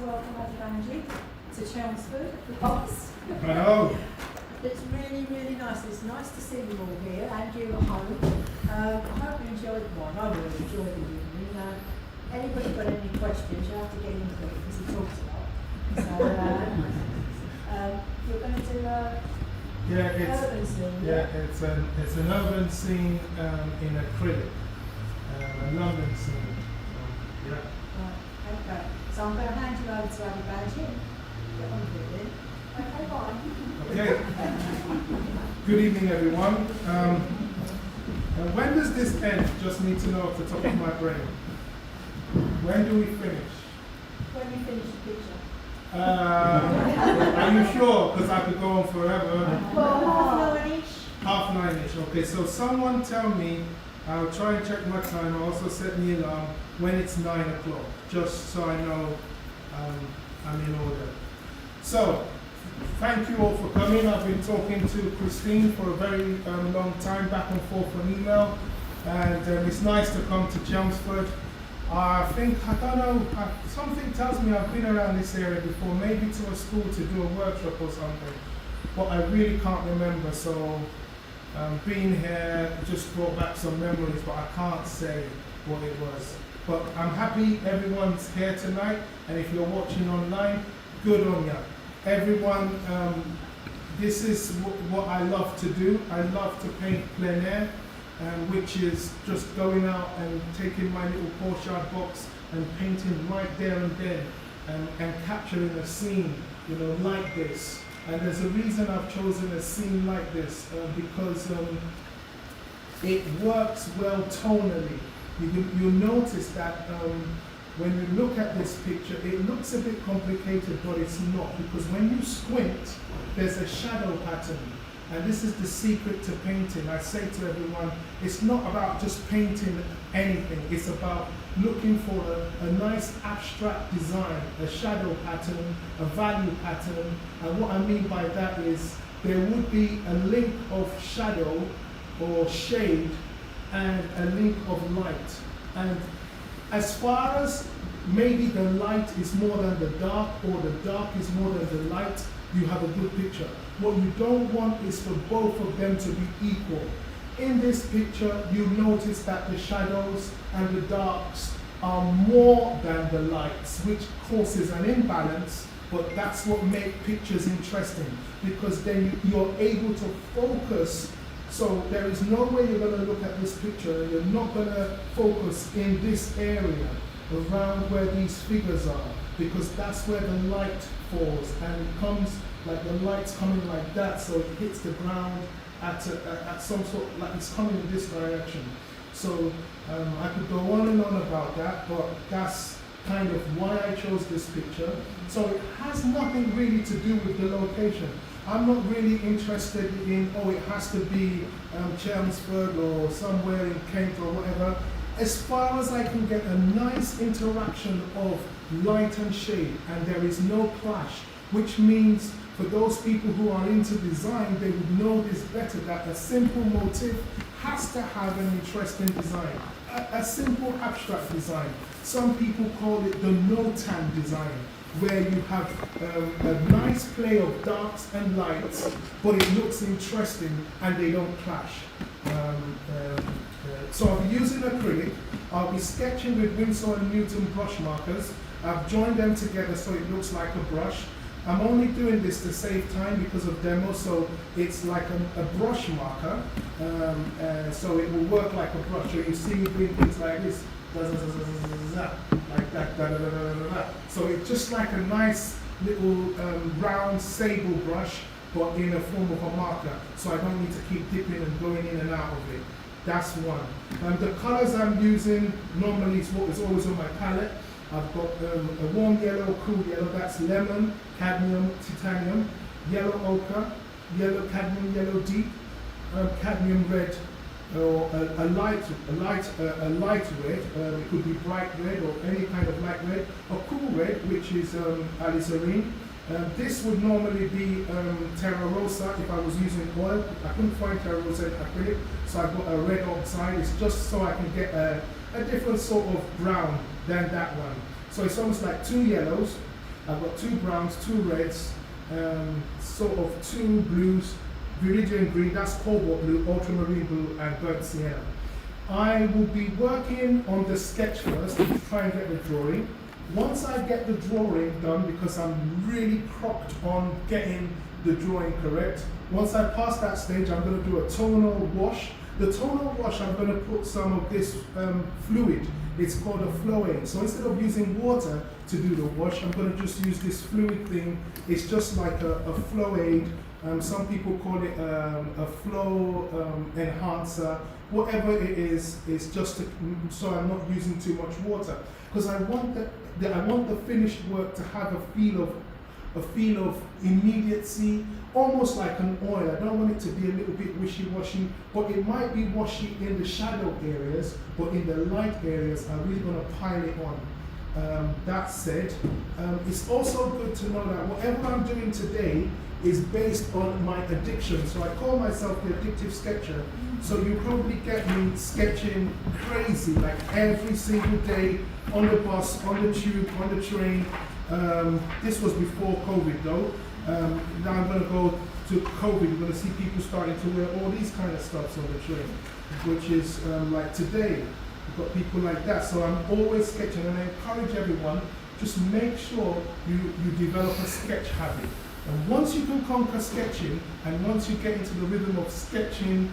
welcome Adebanji to Chelmsford, the boss. Hello. It's really, really nice. It's nice to see you all here and you at home. I hope you enjoyed one. I really enjoyed the evening. Anybody got any questions, you have to get into it because he talks a lot. So, you're going to do urban scene. Yeah, it's an urban scene in acrylic, a London scene. Yeah. Right, okay. So I'm going to hand you over to Adebanji. Get on with it. Okay, bye. Okay. Good evening, everyone. When does this end? Just need to know off the top of my brain. When do we finish? When we finish the picture. Are you sure? Because I could go on forever. Well, 9:30ish. 9:30ish. Okay, so someone tell me, I'll try and check my time, I'll also set me alarm when it's 9 o'clock, just so I know I'm in order. So, thank you all for coming. I've been talking to Christine for a very long time, back and forth on email, and it's nice to come to Chelmsford. I don't know, something tells me I've been around this area before, maybe to a school to do a workshop or something, but I really can't remember, so being here just brought back some memories, but I can't say what it was. But I'm happy everyone's here tonight, and if you're watching online, good on ya. Everyone, this is what I love to do. I love to paint plein air, which is just going out and taking my little Porsche box and painting right there and then, and capturing a scene, you know, like this. And there's a reason I've chosen a scene like this, because it works well tonally. You'll notice that when you look at this picture, it looks a bit complicated, but it's not, because when you squint, there's a shadow pattern. And this is the secret to painting. I say to everyone, it's not about just painting anything. It's about looking for a nice abstract design, a shadow pattern, a value pattern. And what I mean by that is there would be a link of shadow or shade and a link of light. And as far as maybe the light is more than the dark, or the dark is more than the light, you have a good picture. What you don't want is for both of them to be equal. In this picture, you notice that the shadows and the darks are more than the lights, which causes an imbalance, but that's what makes pictures interesting, because then you're able to focus. So there is no way you're going to look at this picture and you're not going to focus in this area around where these figures are, because that's where the light falls, and it comes like the light's coming like that, so it hits the ground at some sort, like it's coming in this direction. So I could go on and on about that, but that's kind of why I chose this picture. So it has nothing really to do with the location. I'm not really interested in, it has to be Chelmsford or somewhere in Kent or whatever. As far as I can get a nice interaction of light and shade, and there is no clash, which means for those people who are into design, they would know this better, that a simple motif has to have an interesting design, a simple abstract design. Some people call it the no-tan design, where you have a nice play of darks and lights, but it looks interesting and they don't clash. So I'll be using acrylic. I'll be sketching with Winsor & Newton brush markers. I've joined them together so it looks like a brush. I'm only doing this to save time because of demo, so it's like a brush marker, so it will work like a brush. So you see me doing things like this, like that, so it's just like a nice little round sable brush, but in a form of a marker, so I don't need to keep dipping and going in and out of it. That's one. The colors I'm using normally is what is always on my palette. I've got a warm yellow, cool yellow, that's lemon, cadmium, titanium, yellow ochre, yellow cadmium, yellow deep, cadmium red, or a light red. It could be bright red or any kind of light red. A cool red, which is alizarin. This would normally be Terra Rosa if I was using oil. I couldn't find Terra Rosa in acrylic, so I got a red oxide. It's just so I can get a different sort of brown than that one. So it's almost like two yellows. I've got 2 browns, 2 reds, sort of 2 blues, viridian green, that's cobalt blue, ultramarine blue, and burnt sienna. I will be working on the sketch first to try and get the drawing. Once I get the drawing done, because I'm really crocked on getting the drawing correct, once I pass that stage, I'm going to do a tonal wash. The tonal wash, I'm going to put some of this fluid. It's called a flow aid. So instead of using water to do the wash, I'm going to just use this fluid thing. It's just like a flow aid. Some people call it a flow enhancer. Whatever it is, it's just so I'm not using too much water. Because I want the finished work to have a feel of immediacy, almost like an oil. I don't want it to be a little bit wishy-washy, but it might be washy in the shadow areas, but in the light areas, I'm really going to pile it on. That said, it's also good to know that whatever I'm doing today is based on my addiction. So I call myself the addictive sketcher. So you probably get me sketching crazy, like every single day, on the bus, on the tube, on the train. This was before COVID though. Now I'm going to go to COVID. You're going to see people starting to wear all these kind of stuffs on the train, which is like today. You've got people like that. So I'm always sketching, and I encourage everyone, just make sure you develop a sketch habit. And once you can conquer sketching, and once you get into the rhythm of sketching,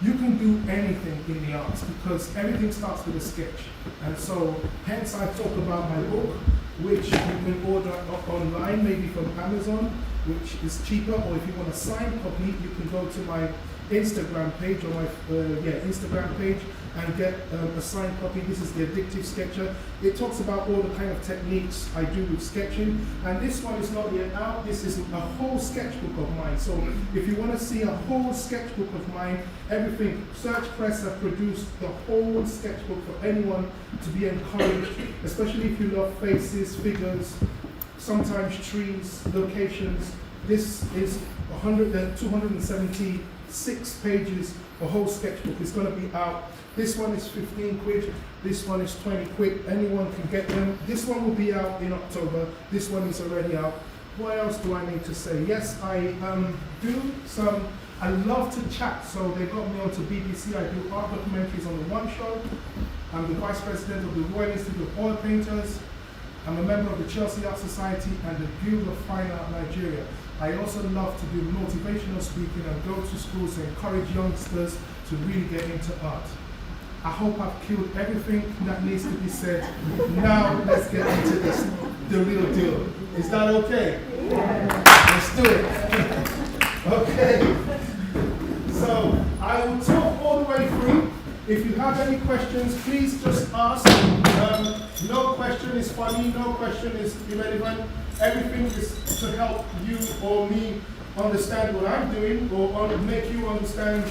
you can do anything in the arts, because everything starts with a sketch. And so, hence I talk about my book, which you can order online, maybe from Amazon, which is cheaper, or if you want a signed copy, you can go to my Instagram page, or my Instagram page, and get a signed copy. This is the Addictive Sketcher. It talks about all the kind of techniques I do with sketching, and this one is not yet out. This is a whole sketchbook of mine. So if you want to see a whole sketchbook of mine, everything, Search Press have produced the whole sketchbook for anyone to be encouraged, especially if you love faces, figures, sometimes trees, locations. This is 276 pages, a whole sketchbook. It's going to be out. This one is 15 quid, this one is 20 quid, anyone can get them. This one will be out in October, this one is already out. What else do I need to say? Yes, I love to chat, so they got me onto BBC. I do art documentaries on the One Show. I'm the Vice President of the Royal Institute of Oil Painters. I'm a member of the Chelsea Art Society and the Guild of Fine Art Nigeria. I also love to do motivational speaking and go to schools to encourage youngsters to really get into art. I hope I've killed everything that needs to be said. Now let's get into this, the real deal. Is that okay? Yeah. Let's do it. Okay. So I will talk all the way through. If you have any questions, please just ask. No question is funny, no question is irrelevant. Everything is to help you or me understand what I'm doing, or make you understand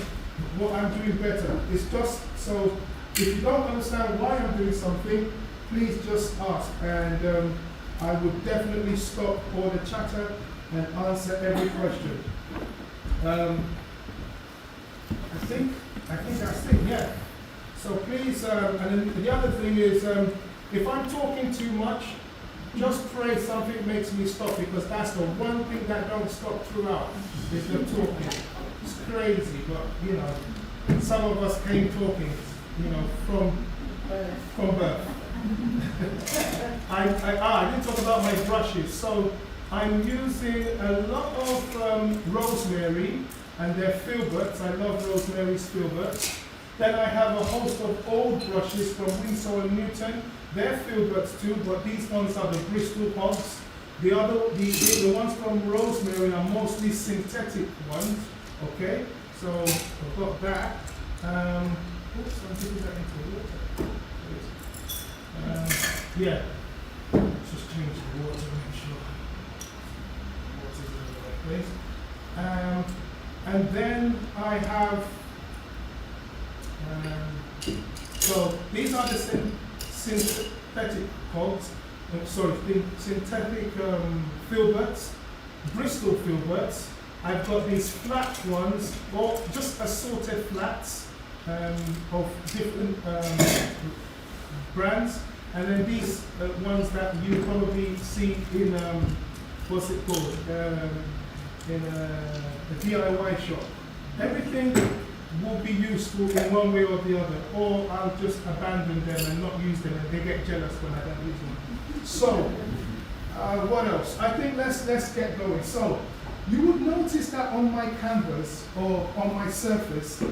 what I'm doing better. It's just so, if you don't understand why I'm doing something, please just ask, and I would definitely stop all the chatter and answer every question. I think that's it, yeah. So please, and then the other thing is, if I'm talking too much, just pray something makes me stop, because that's the one thing that don't stop throughout, is the talking. It's crazy, but you know, some of us came talking, you know, from birth. I didn't talk about my brushes, so I'm using a lot of rosemary and their filberts. I love rosemary's filberts. Then I have a host of old brushes from Winsor & Newton. They're filberts too, but these ones are the Bristol Hogs. The ones from rosemary are mostly synthetic ones. Okay, so I've got that. Oops, I'm putting that into water. Yeah, let's just change the water to make sure water's in the right place. And then I have, so these are the synthetic cogs, synthetic filberts, Bristol filberts. I've got these flat ones, or just assorted flats of different brands. And then these ones that you probably see in, what's it called, in a DIY shop. Everything will be useful in one way or the other, or I'll just abandon them and not use them, and they get jealous when I don't use them. So, what else? I think let's get going. So, you would notice that on my canvas or on my surface,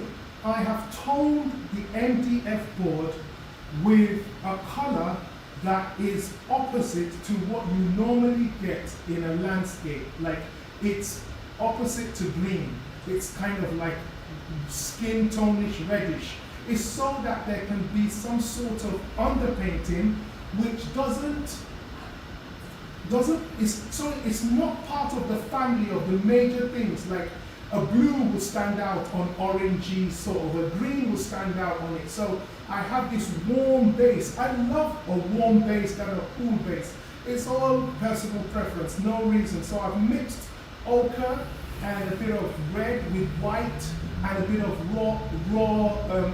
I have toned the MDF board with a color that is opposite to what you normally get in a landscape. Like, it's opposite to green. It's kind of like skin tonish reddish. It's so that there can be some sort of underpainting which it's not part of the family of the major things. Like a blue will stand out on orangey, sort of a green will stand out on it. So I have this warm base. I love a warm base than a cool base. It's all personal preference, no reason. So I've mixed ochre and a bit of red with white and a bit of raw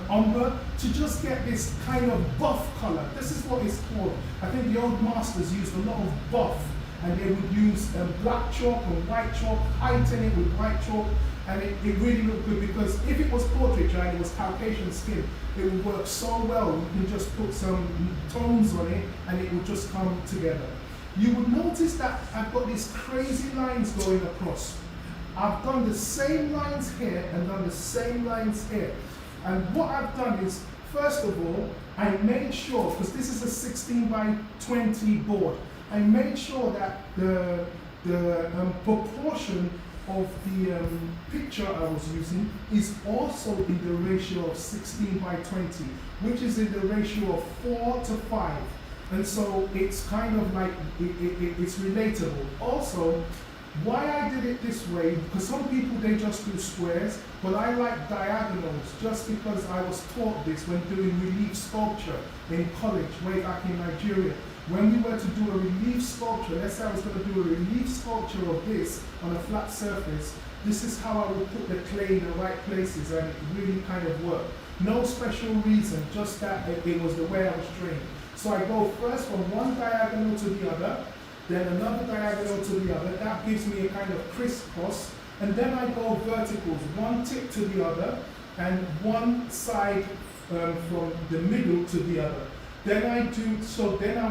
umber to just get this kind of buff color. This is what it's called. I think the old masters used a lot of buff, and they would use black chalk or white chalk, heighten it with white chalk, and it really looked good, because if it was portraiture and it was Caucasian skin, it would work so well. You can just put some tones on it and it would just come together. You would notice that I've got these crazy lines going across. I've done the same lines here and done the same lines here. And what I've done is, first of all, I made sure, because this is a 16 by 20 board, I made sure that the proportion of the picture I was using is also in the ratio of 16 by 20, which is in the ratio of 4 to 5. And so it's kind of like, it's relatable. Also, why I did it this way, because some people, they just do squares, but I like diagonals, just because I was taught this when doing relief sculpture in college way back in Nigeria. When we were to do a relief sculpture, let's say I was going to do a relief sculpture of this on a flat surface, this is how I would put the clay in the right places, and it really kind of worked. No special reason, just that it was the way I was trained. So I go first from one diagonal to the other, then another diagonal to the other. That gives me a kind of crisscross. And then I go verticals, one tip to the other, and one side from the middle to the other. Then I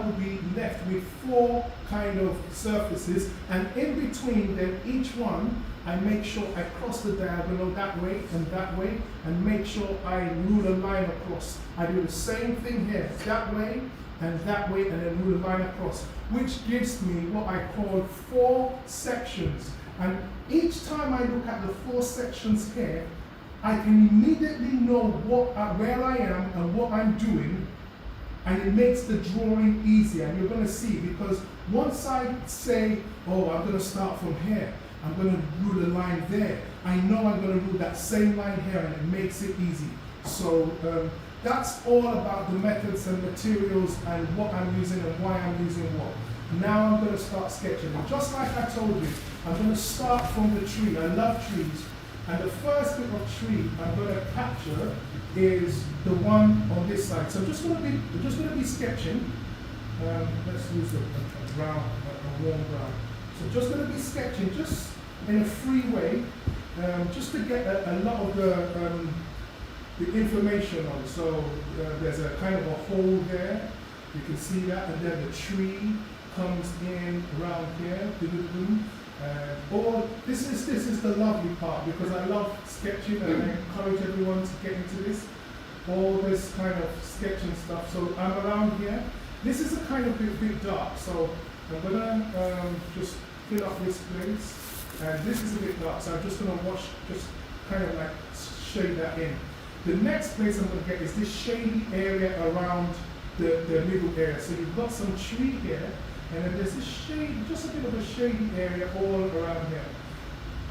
will be left with 4 kind of surfaces, and in between them, each one, I make sure I cross the diagonal that way, and make sure I rule a line across. I do the same thing here, that way, and then rule a line across, which gives me what I call 4 sections. And each time I look at the 4 sections here, I can immediately know where I am and what I'm doing, and it makes the drawing easier. And you're going to see, because once I say, oh, I'm going to start from here, I'm going to rule a line there, I know I'm going to rule that same line here, and it makes it easy. So that's all about the methods and materials and what I'm using and why I'm using what. Now I'm going to start sketching. And just like I told you, I'm going to start from the tree. I love trees. And the first bit of tree I'm going to capture is the one on this side. So I'm just going to be sketching. Let's use a warm brown. So just going to be sketching just in a free way, just to get a lot of the information on it. So there's a kind of a hole there. You can see that, and then the tree comes in around here. This is the lovely part, because I love sketching and I encourage everyone to get into this. All this kind of sketching stuff. So I'm around here. This is a kind of bit dark, so I'm gonna just fill up this place. And this is a bit dark, so I'm just gonna just kind of like shade that in. The next place I'm gonna get is this shady area around the middle area. So you've got some tree here, and then there's this shade, just a bit of a shady area all around here.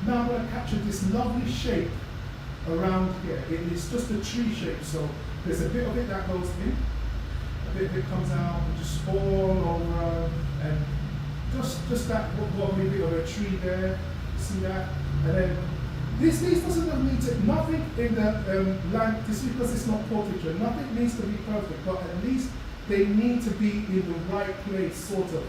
Now I'm going to capture this lovely shape around here. It is just a tree shape, so there's a bit of it that goes in, a bit of it comes out, just all over, and just that lovely bit of a tree there. See that? And then this doesn't need to, nothing in the land, this is because it's not portraiture, nothing needs to be perfect, but at least they need to be in the right place, sort of.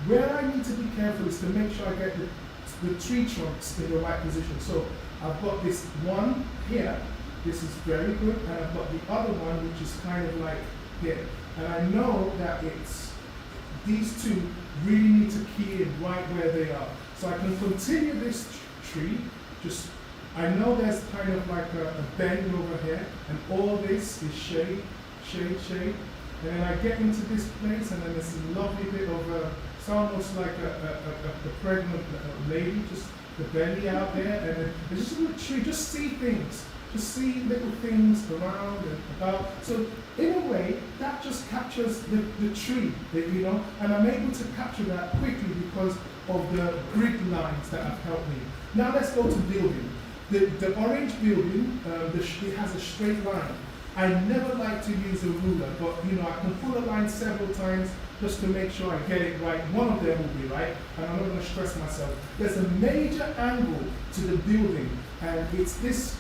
Where I need to be careful is to make sure I get the tree trunks in the right position. So I've got this one here, this is very good, and I've got the other one which is kind of like here. And I know that it's, these two really need to key in right where they are. So I can continue this tree, just, I know there's kind of like a bend over here, and all this is shade, shade, shade. And then I get into this place, and then there's a lovely bit of it's almost like a pregnant lady, just the belly out there, and then there's just a little tree, just see things. Just see little things around and about. So in a way, that just captures the tree, you know, and I'm able to capture that quickly because of the grid lines that have helped me. Now let's go to building. The orange building, it has a straight line. I never like to use a ruler, but you know, I can pull a line several times just to make sure I get it right. One of them will be right, and I'm not going to stress myself. There's a major angle to the building, and it's this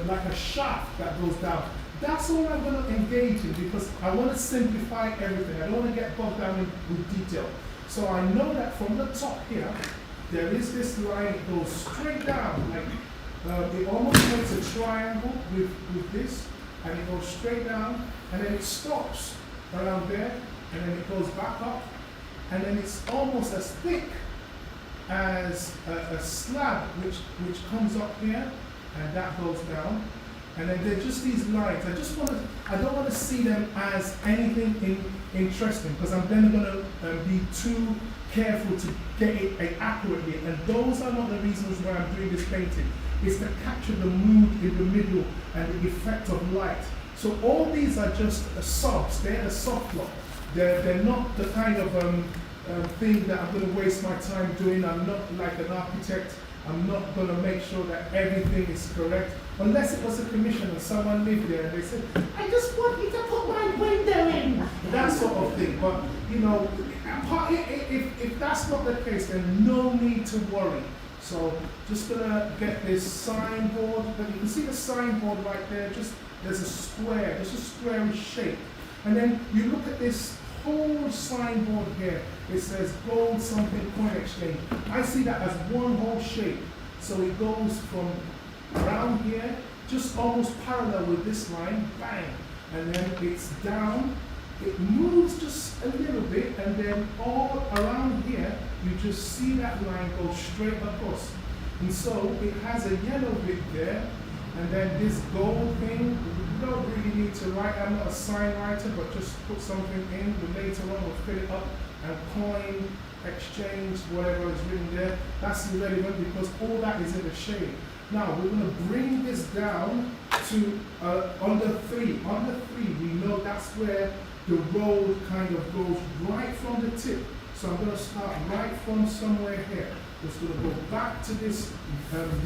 like a shaft that goes down. That's all I'm going to engage in because I want to simplify everything. I don't want to get bogged down with detail. So I know that from the top here, there is this line, it goes straight down, like it almost makes a triangle with this, and it goes straight down, and then it stops around there, and then it goes back up, and then it's almost as thick as a slab which comes up here, and that goes down, and then they're just these lines. I don't want to see them as anything interesting because I'm then going to be too careful to get it accurately, and those are not the reasons why I'm doing this painting. It's to capture the mood in the middle and the effect of light. So all these are just sobs. They're the soft block. They're not the kind of thing that I'm going to waste my time doing. I'm not like an architect. I'm not going to make sure that everything is correct. Unless it was a commission and someone lived there and they said, I just want you to put my window in. That sort of thing. But, you know, if that's not the case, then no need to worry. So just gonna get this signboard, but you can see the signboard right there, there's a square, just a squarish shape. And then you look at this whole signboard here, it says gold something coin exchange. I see that as one whole shape. So it goes from around here, just almost parallel with this line, bang, and then it's down. It moves just a little bit, and then all around here, you just see that line go straight across. And so it has a yellow bit there, and then this gold thing, you don't really need to write. I'm not a sign writer, but just put something in, but later on we'll fill it up, and coin, exchange, whatever is written there. That's irrelevant because all that is in the shade. Now we're going to bring this down to under 3. Under 3, we know that's where the road kind of goes right from the tip. So I'm going to start right from somewhere here. Just going to go back to this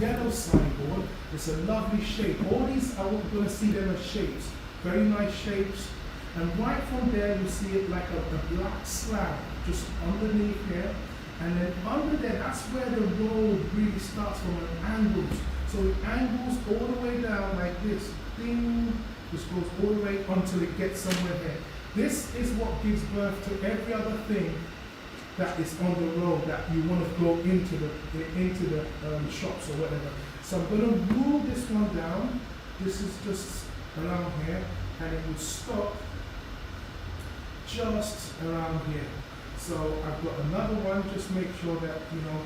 yellow signboard. It's a lovely shape. All these, I'm going to see them as shapes. Very nice shapes. And right from there, you see it like a black slab just underneath here. And then under there, that's where the road really starts from an angle. So it angles all the way down like this. Ding. Just goes all the way until it gets somewhere here. This is what gives birth to every other thing that is on the road that you want to go into the shops or whatever. So I'm going to move this one down. This is just around here, and it will stop just around here. So I've got another one. Just make sure that, you know,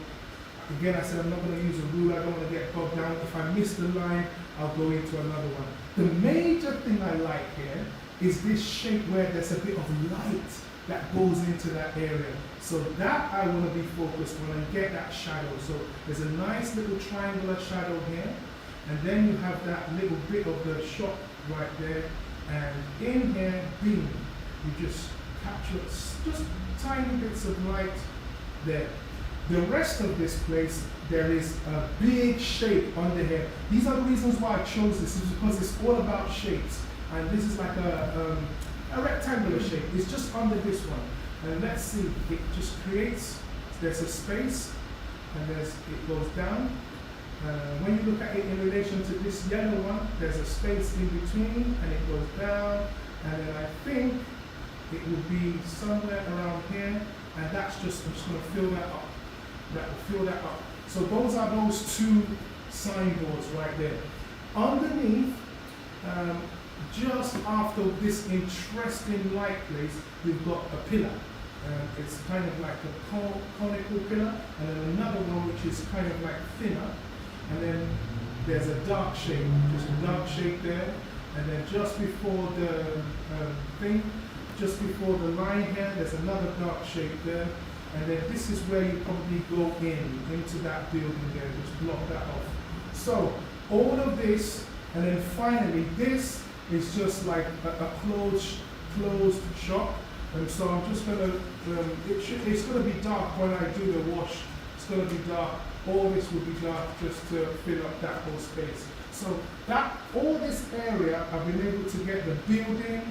again, I said I'm not going to use a ruler. I don't want to get bogged down. If I miss the line, I'll go into another one. The major thing I like here is this shape where there's a bit of light that goes into that area. So that I want to be focused when I get that shadow. So there's a nice little triangular shadow here, and then you have that little bit of the shop right there, and in here, boom, you just capture just tiny bits of light there. The rest of this place, there is a big shape under here. These are the reasons why I chose this, is because it's all about shapes. And this is like a rectangular shape. It's just under this one. And let's see, it just creates, there's a space, and it goes down. When you look at it in relation to this yellow one, there's a space in between, and it goes down. And then I think it will be somewhere around here, and that's just, I'm just going to fill that up. That will fill that up. So those are those two signboards right there. Underneath, just after this interesting light place, we've got a pillar. It's kind of like a conical pillar, and then another one which is kind of like thinner, and then there's a dark shape, just a dark shape there, and then just before the just before the line here, there's another dark shape there, and then this is where you probably go into that building there, just block that off. So all of this, and then finally this is just like a closed shop. And so I'm just gonna, it's gonna be dark when I do the wash. It's gonna be dark. All this will be dark just to fill up that whole space. So that, all this area, I've been able to get the building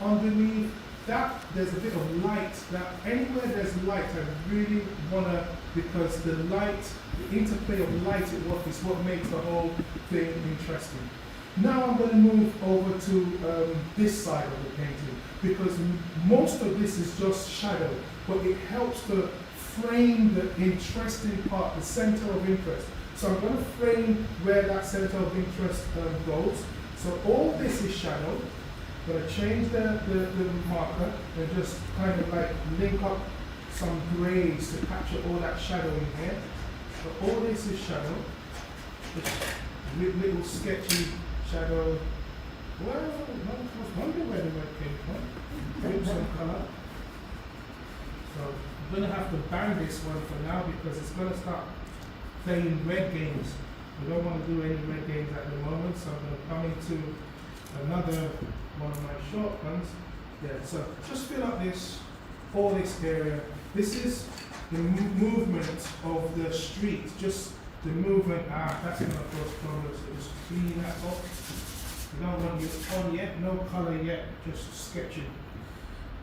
underneath. That, there's a bit of light. That anywhere there's light, I really wanna, because the light, the interplay of light is what makes the whole thing interesting. Now I'm going to move over to this side of the painting, because most of this is just shadow, but it helps to frame the interesting part, the center of interest. So I'm going to frame where that center of interest goes. So all this is shadow. I'm going to change the marker and just kind of like link up some grays to capture all that shadow in here. So all this is shadow, just little sketchy shadow. Well, I was wondering where the red came from. Give some colour. So I'm going to have to bang this one for now because it's going to start playing red games. We don't want to do any red games at the moment, so I'm going to come into another one of my shortcuts. Yeah, so just fill up all this area. This is the movement of the street, just the movement. That's going to cause problems, so just clean that up. You don't want it on yet, no color yet, just sketching.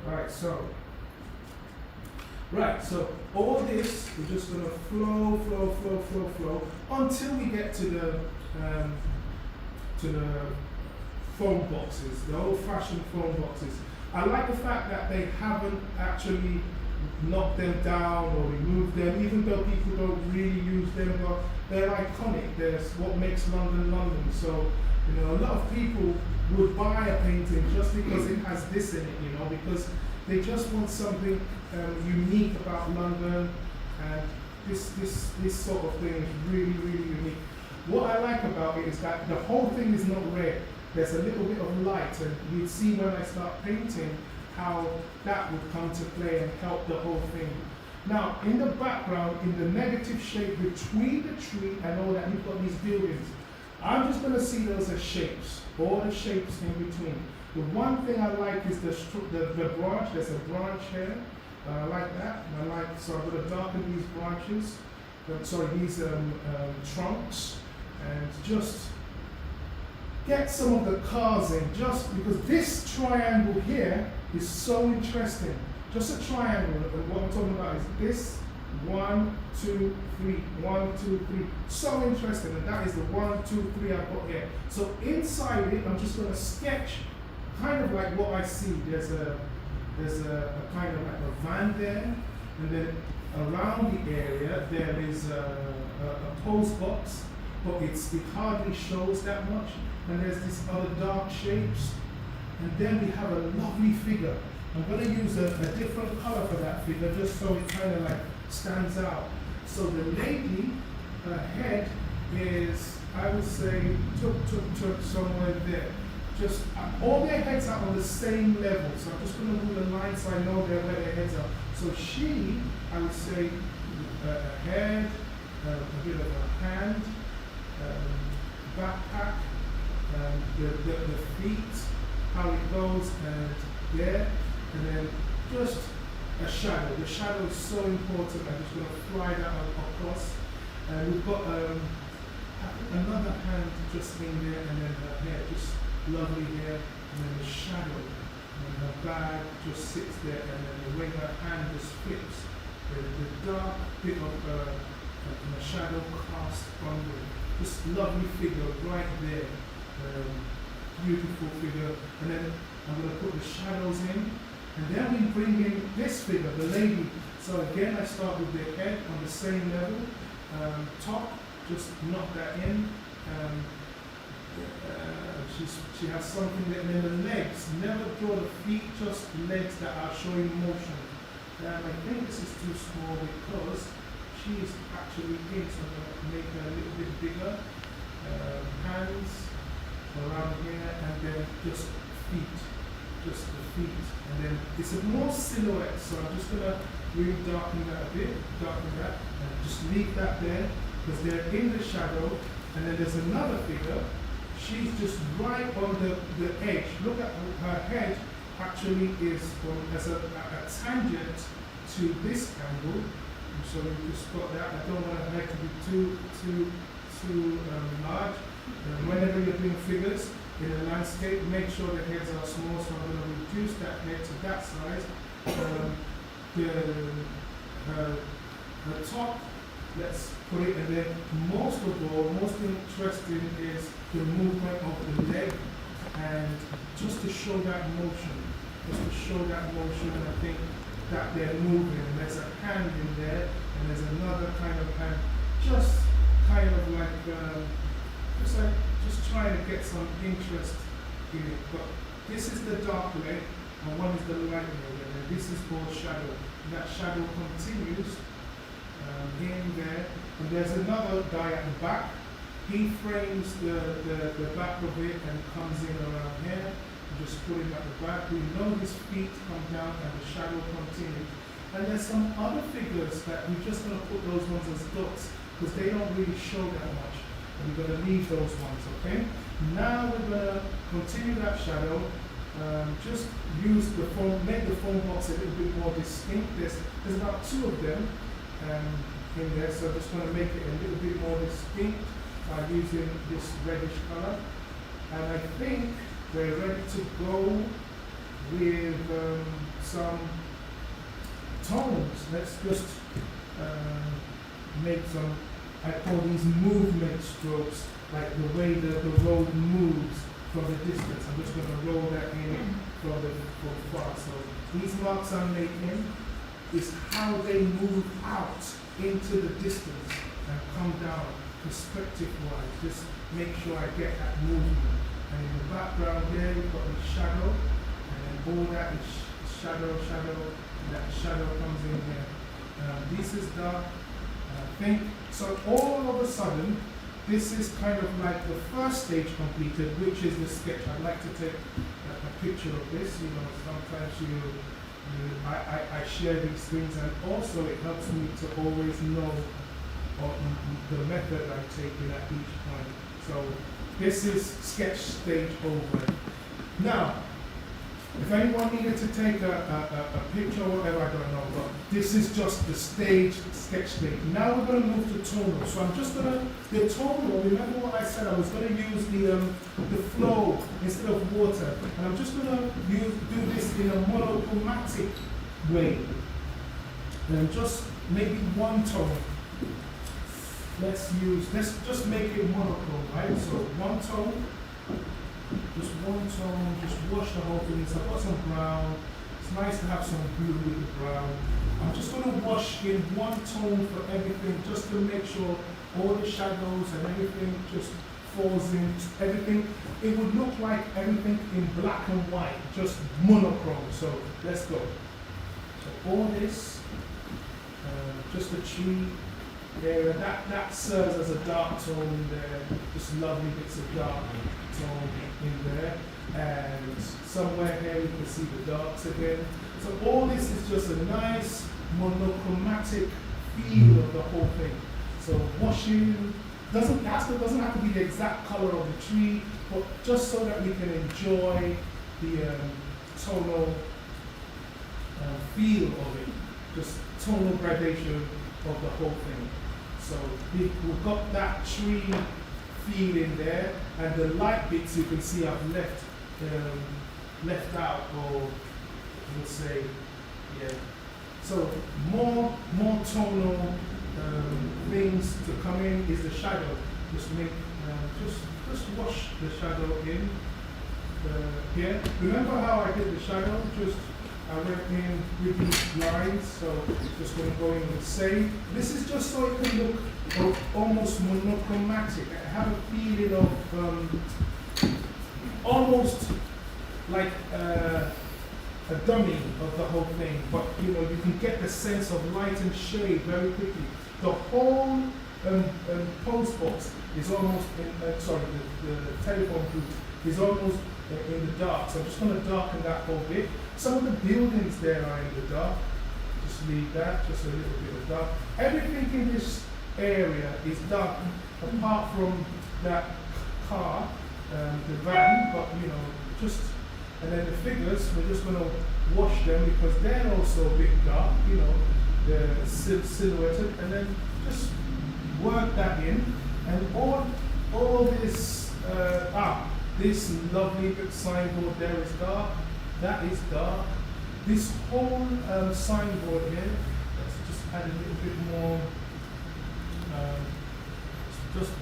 Right, so all this, we're just going to flow until we get to the phone boxes, the old-fashioned phone boxes. I like the fact that they haven't actually knocked them down or removed them, even though people don't really use them, but they're iconic. There's what makes London London. So, you know, a lot of people would buy a painting just because it has this in it, because they just want something unique about London, and this sort of thing is really, really unique. What I like about it is that the whole thing is not red. There's a little bit of light, and you'd see when I start painting how that would come to play and help the whole thing. Now, in the background, in the negative shape between the tree and all that, you've got these buildings. I'm just going to see those as shapes, all the shapes in between. The one thing I like is the branch. There's a branch here. I like that. So I'm going to darken these branches, these trunks, and just get some of the cars in, just because this triangle here is so interesting. Just a triangle, and what I'm talking about is this 1, 2, 3, 1, 2, 3. So interesting, and that is the 1, 2, 3 I've got here. So inside it, I'm just going to sketch kind of like what I see. There's a kind of like a van there, and then around the area there is a post box, but it hardly shows that much. And there's these other dark shapes, and then we have a lovely figure. I'm going to use a different color for that figure just so it kind of like stands out. So the lady, her head is, I would say, took somewhere there. Just all their heads are on the same level, so I'm just going to move the line so I know where their heads are. So she, I would say, a head, a bit of a hand, backpack, the feet, how it goes, and there, and then just a shadow. The shadow is so important. I'm just going to fly that across. And we've got another hand just in there, and then her hair, just lovely hair, and then the shadow, and her bag just sits there, and then the way her hand just flips, the dark bit of the shadow cast on the, just lovely figure right there, beautiful figure, and then I'm going to put the shadows in, And then we bring in this figure, the lady. So again, I start with the head on the same level. Top, just knock that in. She has something that, and then the legs, never draw the feet, just legs that are showing motion. And I think this is too small because she is actually in, so I'm going to make her a little bit bigger. Hands around here, and then just feet, just the feet. And then it's a more silhouette, so I'm just going to really darken that a bit, darken that, and just leave that there because they're in the shadow. And then there's another figure. She's just right on the edge. Look at her head actually is as a tangent to this angle. So you just got that. I don't want her head to be too large. Whenever you're doing figures in a landscape, make sure the heads are small. So I'm going to reduce that head to that size. The top, let's put it, and then most of all, most interesting is the movement of the leg, and just to show that motion, I think that they're moving. There's a hand in there, and there's another kind of hand, just kind of like, just trying to get some interest in it. But this is the dark leg, and one is the light leg, and this is called shadow. That shadow continues in there, and there's another guy at the back. He frames the back of it and comes in around here. Just put him at the back. We know his feet come down and the shadow continues. And there's some other figures that we're just going to put those ones as dots because they don't really show that much. And we're going to leave those ones, okay? Now we're going to continue that shadow. Just use the foam, make the foam box a little bit more distinct. There's about 2 of them in there, so I'm just going to make it a little bit more distinct by using this reddish color. And I think we're ready to go with some tones. Let's just make some, I call these movement strokes, like the way the road moves from the distance. I'm just going to roll that in from far. So these marks I'm making is how they move out into the distance and come down perspective-wise. Just make sure I get that movement. And in the background there, we've got the shadow, and then all that is shadow, and that shadow comes in here. This is dark. I think so. All of a sudden, this is kind of like the first stage completed, which is the sketch. I'd like to take a picture of this. You know, sometimes I share these things, and also it helps me to always know the method I'm taking at each point. So this is sketch stage over. Now, if anyone needed to take a picture or whatever, I don't know, but this is just the sketch stage. Now we're going to move to tonal. So I'm just going to, the tonal, remember what I said, I was going to use the flow instead of water. And I'm just going to do this in a monochromatic way. And just maybe one tone. Let's just make it monochrome, right? So one tone. Just one tone, just wash the whole thing. So I've got some brown. It's nice to have some blue with the brown. I'm just going to wash in one tone for everything, just to make sure all the shadows and everything just falls in. Everything, it would look like everything in black and white, just monochrome. So let's go. So all this, just a tree there, that serves as a dark tone in there. Just lovely bits of dark tone in there, and somewhere here you can see the darks again. So all this is just a nice monochromatic feel of the whole thing. So washing doesn't have to be the exact color of the tree, but just so that we can enjoy the tonal feel of it, just tonal gradation of the whole thing. So we've got that tree feel in there, and the light bits you can see I've left out, or we'll say, yeah. So more tonal things to come in is the shadow. Just make just wash the shadow in here. Remember how I did the shadow? Just I went in with these lines, so just going to go in with save. This is just so it can look almost monochromatic. I have a feeling of almost like a dummy of the whole thing, but you know, you can get the sense of light and shade very quickly. The whole post box is almost in, sorry, the telephone booth is almost in the dark, so I'm just going to darken that whole bit. Some of the buildings there are in the dark. Just leave that, just a little bit of dark. Everything in this area is dark, apart from that car, the van, but you know, just, and then the figures, we're just going to wash them because they're also a bit dark, you know, they're silhouetted, and then just work that in, and all this, this lovely bit signboard there is dark, that is dark. This whole signboard here, let's just add a little bit more.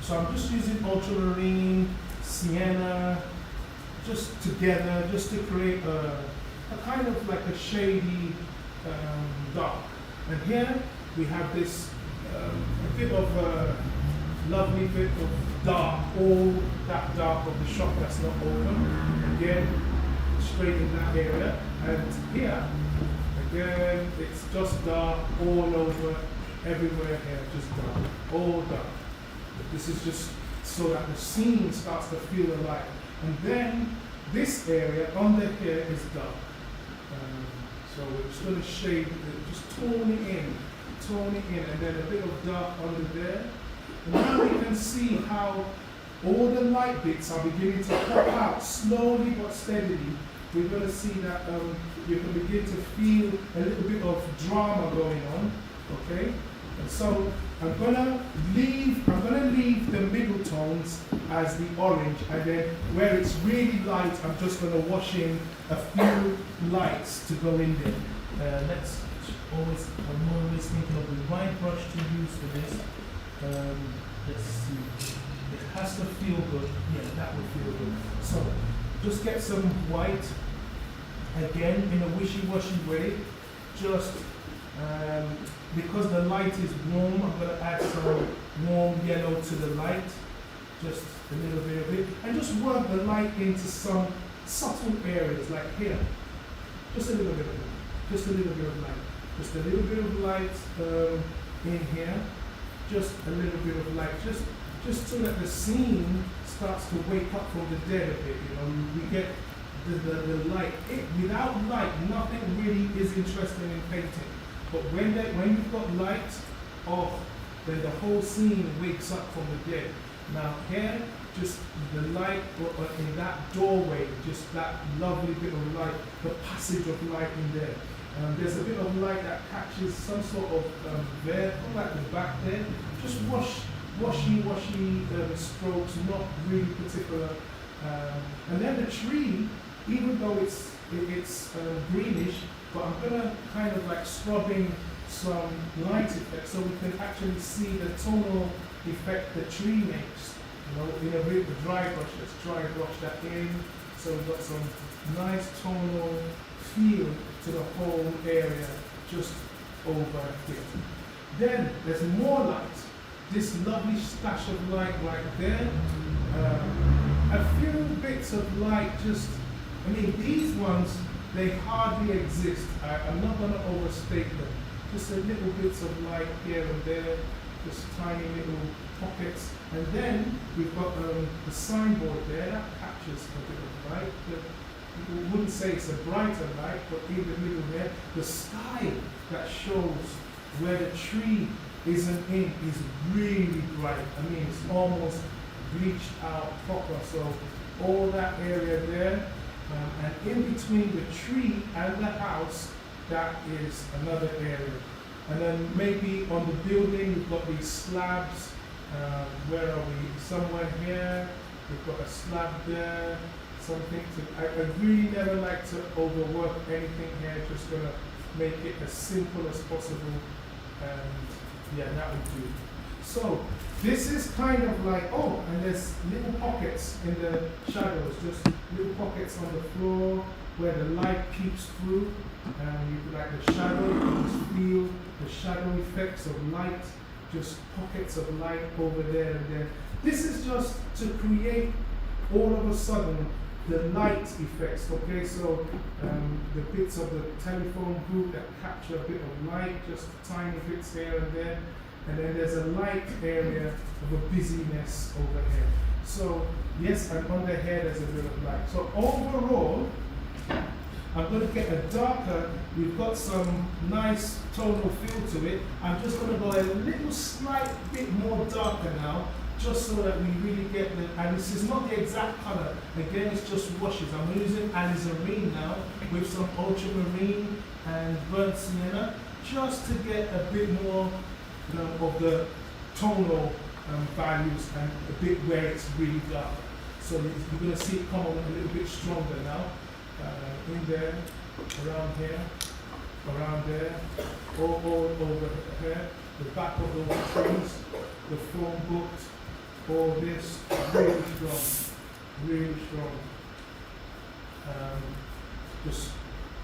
So I'm just using ultramarine, sienna, just together, just to create a kind of like a shady dark. And here we have this a bit of a lovely bit of dark, all that dark of the shop that's not open. Again, straight in that area. And here, again, it's just dark all over, everywhere here, just dark, all dark. This is just so that the scene starts to feel alive. And then this area under here is dark. So we're just going to shade, just tone it in, and then a bit of dark under there. And now we can see how all the light bits are beginning to pop out slowly but steadily. We're going to see that you can begin to feel a little bit of drama going on, okay? And so I'm gonna leave the middle tones as the orange, and then where it's really light, I'm just gonna wash in a few lights to go in there. I'm always thinking of the right brush to use for this. Let's see. It has to feel good. Yeah, that would feel good. So just get some white, again in a wishy-washy way, just because the light is warm, I'm going to add some warm yellow to the light, just a little bit of it, and just work the light into some subtle areas, like here, just a little bit of it, just a little bit of light, just a little bit of light in here, just a little bit of light, just so that the scene starts to wake up from the dead a bit, you know, we get the light. Without light, nothing really is interesting in painting. But when you've got light, then the whole scene wakes up from the dead. Now here, just the light in that doorway, just that lovely bit of light, the passage of light in there. There's a bit of light that catches some sort of there, like the back there. Just washy strokes, not really particular. And then the tree, even though it's greenish, but I'm gonna kind of like scrub in some light effect so we can actually see the tonal effect the tree makes. You know, in a bit of dry brush, let's dry brush that in. So we've got some nice tonal feel to the whole area just over here. Then there's more light. This lovely splash of light right there. A few bits of light just, I mean, these ones, they hardly exist. I'm not going to overstate them. Just a little bits of light here and there, just tiny little pockets. And then we've got the signboard there that captures a bit of light. You wouldn't say it's a brighter light, but in the middle there, the sky that shows where the tree isn't in is really bright. I mean, it's almost bleached out proper. So all that area there, and in between the tree and the house, that is another area. And then maybe on the building, we've got these slabs. Where are we? Somewhere here. We've got a slab there. Something to. I really never like to overwork anything here. Just gonna make it as simple as possible. And yeah, that would do. So this is kind of like, and there's little pockets in the shadows, just little pockets on the floor, where the light peeps through. You like the shadow, you can just feel the shadow effects of light, just pockets of light over there and there. This is just to create all of a sudden the light effects, okay? So the bits of the telephone group that capture a bit of light, just tiny bits here and there. And then there's a light area of a busyness over here. So yes, and under here there's a bit of light. So overall, I'm going to get a darker, we've got some nice tonal feel to it. I'm just going to go a little slight bit more darker now, just so that we really get the, and this is not the exact color, again it's just washes. I'm using alizarin now with some ultramarine and burnt sienna, just to get a bit more of the tonal values and a bit where it's really dark. So you're going to see it come on a little bit stronger now. In there, around here, around there, all over here, the back of those trees, the phone books, all this, really strong, really strong. Just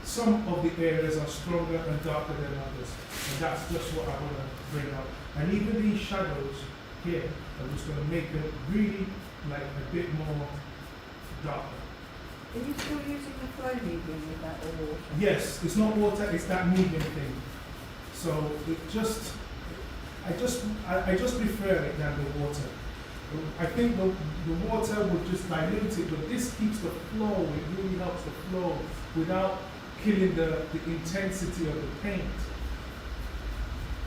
some of the areas are stronger and darker than others, and that's just what I want to bring up. And even these shadows here, I'm just going to make them really like a bit more darker. Are you still using the flow medium with that or water? Yes, it's not water, it's that medium thing. So it just, I just prefer it than the water. I think the water would just dilute it, but this keeps the flow, it really helps the flow without killing the intensity of the paint.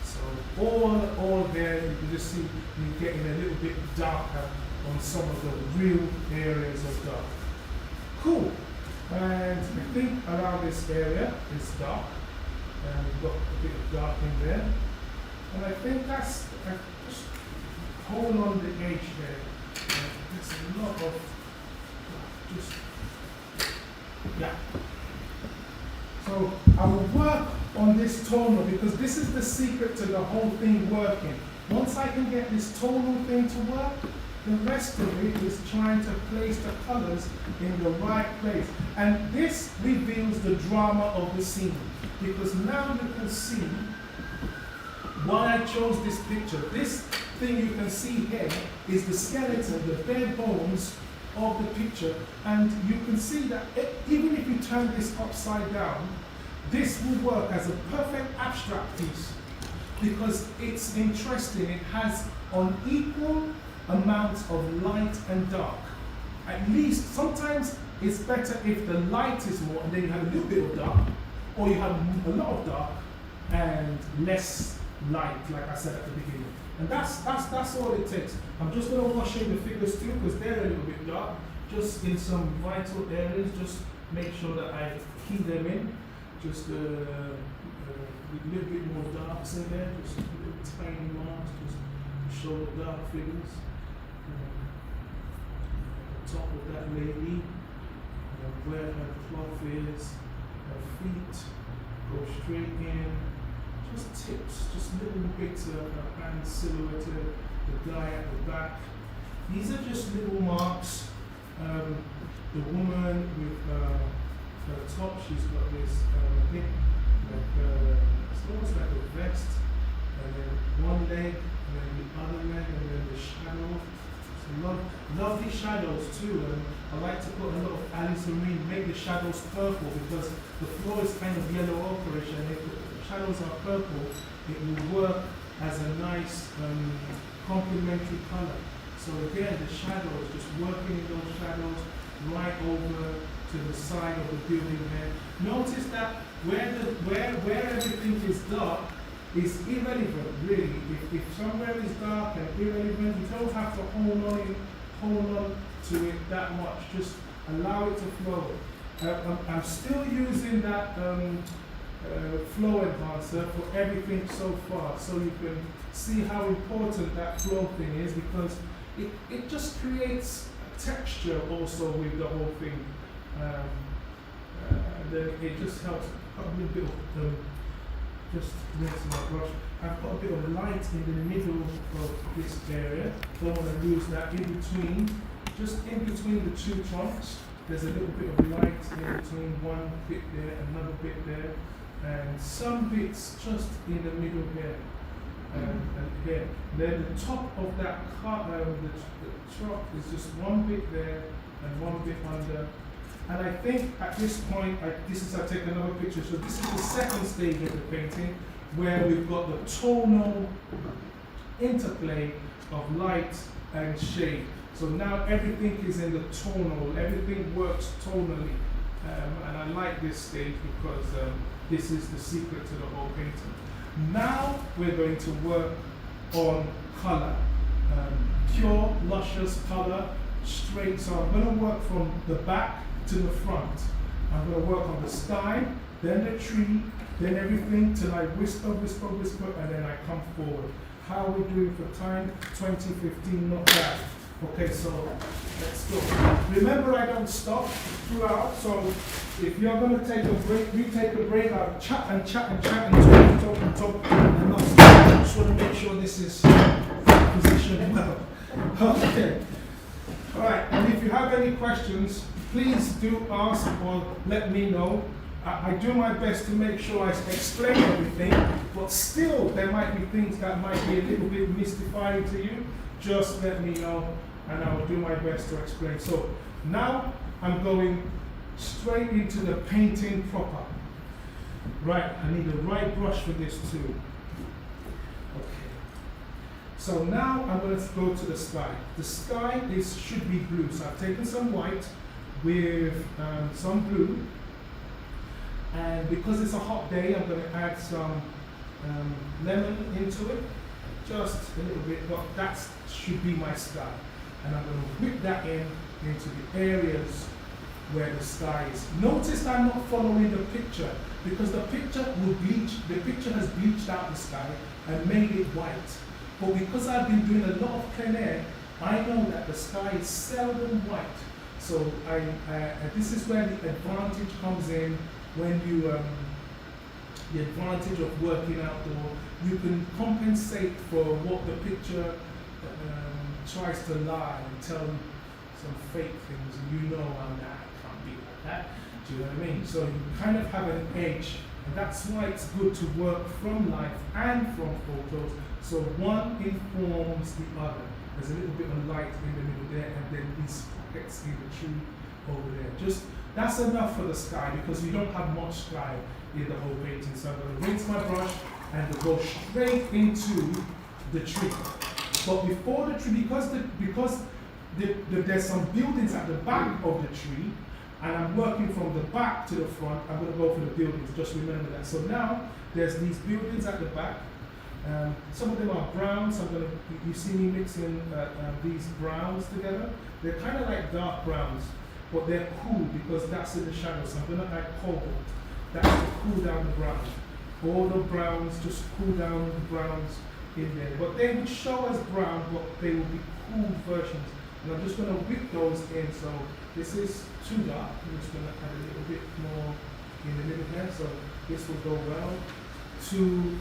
So all there, you can just see me getting a little bit darker on some of the real areas of dark. Cool. And I think around this area is dark. And we've got a bit of dark in there. And I think that's, just hold on the edge there. There's a lot of, just, yeah. So I will work on this tonal because this is the secret to the whole thing working. Once I can get this tonal thing to work, the rest of it is trying to place the colors in the right place. And this reveals the drama of the scene. Because now you can see why I chose this picture. This thing you can see here is the skeleton, the bare bones of the picture. And you can see that even if you turn this upside down, this will work as a perfect abstract piece. Because it's interesting, it has on equal amounts of light and dark. At least sometimes it's better if the light is more and then you have a little bit of dark, or you have a lot of dark and less light, like I said at the beginning. And that's all it takes. I'm just going to wash in the figures too because they're a little bit dark, just in some vital areas. Just make sure that I key them in. Just a little bit more darks in there, just little tiny marks, just show the dark figures. Top of that lady, where her cloth is, her feet go straight in, just tips, just little bits of her hand silhouetted, the guy at the back. These are just little marks. The woman with her top, she's got this, I think, like, it's almost like a vest, and then one leg, and then the other leg, and then the shadow. Lovely shadows too, and I like to put a lot of alizarin, make the shadows purple because the floor is kind of yellow ochreish, and if the shadows are purple, it will work as a nice complementary color. So again, the shadows, just working in those shadows right over to the side of the building here. Notice that where everything is dark, is irrelevant, really. If somewhere is dark and irrelevant, you don't have to hold on to it that much. Just allow it to flow. I'm still using that flow enhancer for everything so far, so you can see how important that flow thing is, because it just creates texture also with the whole thing. Then it just helps a little bit of just rinse my brush. I've got a bit of light in the middle of this area. Don't want to lose that in between, just in between the two trunks. There's a little bit of light in between, one bit there, another bit there, and some bits just in the middle here. And here. Then the top of that car, the truck is just one bit there and one bit under. And I think at this point, I take another picture. So this is the second stage of the painting, where we've got the tonal interplay of light and shade. So now everything is in the tonal, everything works tonally. And I like this stage because this is the secret to the whole painting. Now we're going to work on color. Pure, luscious color, straight. So I'm going to work from the back to the front. I'm going to work on the sky, then the tree, then everything till I whisper, whisper, whisper, and then I come forward. How are we doing for time? 20:15, not bad. Okay, so let's go. Remember, I don't stop throughout, so if you're going to take a break, you take a break. I'll chat and chat and chat and talk and not stop. I just want to make sure this is positioned well. Okay. All right, and if you have any questions, please do ask or let me know. I do my best to make sure I explain everything, but still there might be things that might be a little bit mystifying to you. Just let me know and I will do my best to explain. So now I'm going straight into the painting proper. Right, I need the right brush for this too. Okay. So now I'm going to go to the sky. The sky should be blue. So I've taken some white with some blue. And because it's a hot day, I'm going to add some lemon into it. Just a little bit, but that should be my sky. And I'm going to whip that into the areas where the sky is. Notice I'm not following the picture because the picture has bleached out the sky and made it white. But because I've been doing a lot of plein air, I know that the sky is seldom white. So this is where the advantage comes in when you, the advantage of working outdoor. You can compensate for what the picture tries to lie and tell some fake things, and you know, it can't be like that. Do you know what I mean? So you kind of have an edge, and that's why it's good to work from life and from photos. So one informs the other. There's a little bit of light in the middle there, and then these pockets in the tree over there. That's enough for the sky because you don't have much sky in the whole painting. So I'm going to rinse my brush and go straight into the tree. But before the tree, because there's some buildings at the back of the tree, and I'm working from the back to the front, I'm going to go for the buildings. Just remember that. So now there's these buildings at the back. Some of them are brown. You see me mixing these browns together. They're kind of like dark browns, but they're cool because that's in the shadow. So I'm going to add cobalt. That's to cool down the brown. All the browns, just cool down the browns in there. But they would show as brown, but they will be cool versions. And I'm just going to whip those in. So this is too dark. I'm just going to add a little bit more in the middle here. So this will go well.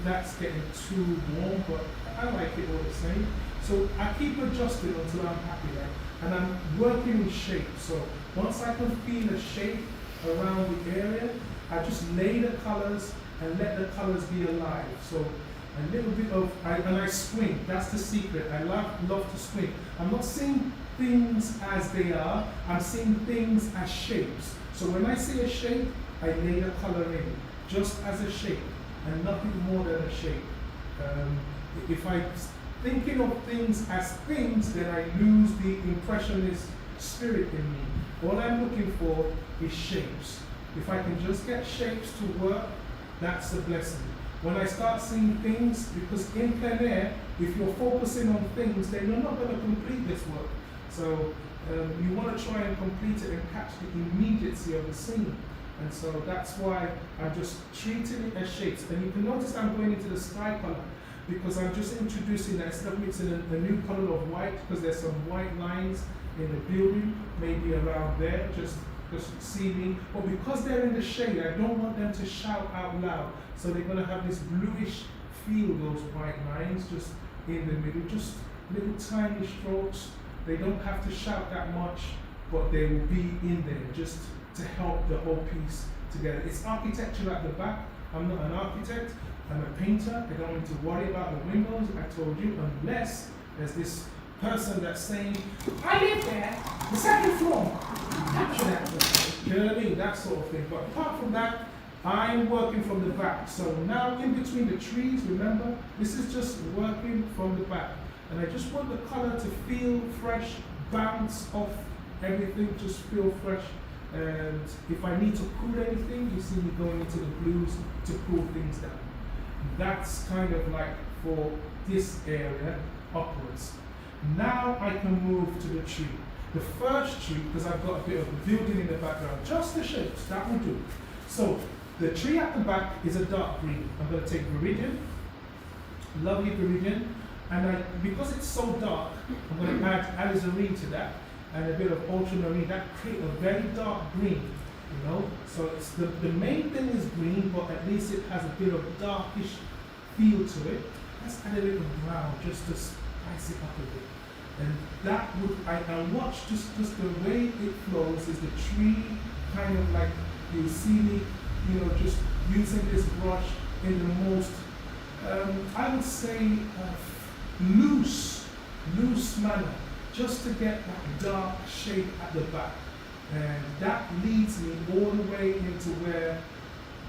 That's getting too warm, but I like it all the same. So I keep adjusting until I'm happy, right? And I'm working in shape. So once I can feel a shape around the area, I just lay the colors and let the colors be alive. So a little bit of, and I swing. That's the secret. I love to swing. I'm not seeing things as they are. I'm seeing things as shapes. So when I see a shape, I lay the color in, just as a shape, and nothing more than a shape. If I'm thinking of things as things, then I lose the impressionist spirit in me. All I'm looking for is shapes. If I can just get shapes to work, that's a blessing. When I start seeing things, because in plein air, if you're focusing on things, then you're not going to complete this work. So you want to try and complete it and catch the immediacy of the scene. And so that's why I'm just treating it as shapes. And you can notice I'm going into the sky color because I'm just introducing that instead of mixing a new color of white, because there's some white lines in the building, maybe around there, just see me. But because they're in the shade, I don't want them to shout out loud. So they're going to have this bluish feel, those white lines just in the middle, just little tiny strokes. They don't have to shout that much. but they will be in there just to help the whole piece together. It's architecture at the back. I'm not an architect, I'm a painter. I don't need to worry about the windows, I told you, unless there's this person that's saying, I live there, the second floor, capture that person. You know what I mean? That sort of thing. But apart from that, I'm working from the back. So now in between the trees, remember, this is just working from the back. And I just want the color to feel fresh, bounce off everything, just feel fresh. And if I need to cool anything, you see me going into the blues to cool things down. That's kind of like for this area upwards. Now I can move to the tree. The first tree, because I've got a bit of a building in the background, just the shapes, that will do. So the tree at the back is a dark green. I'm going to take Viridian, lovely Viridian, and because it's so dark, I'm going to add alizarin to that and a bit of ultramarine. That creates a very dark green, you know. So it's the main thing is green, but at least it has a bit of darkish feel to it. Let's add a little brown just to spice it up a bit. And that would, and watch just the way it flows is the tree kind of like, you see me, you know, just using this brush in the most, I would say, loose manner, just to get that dark shape at the back. And that leads me all the way into where,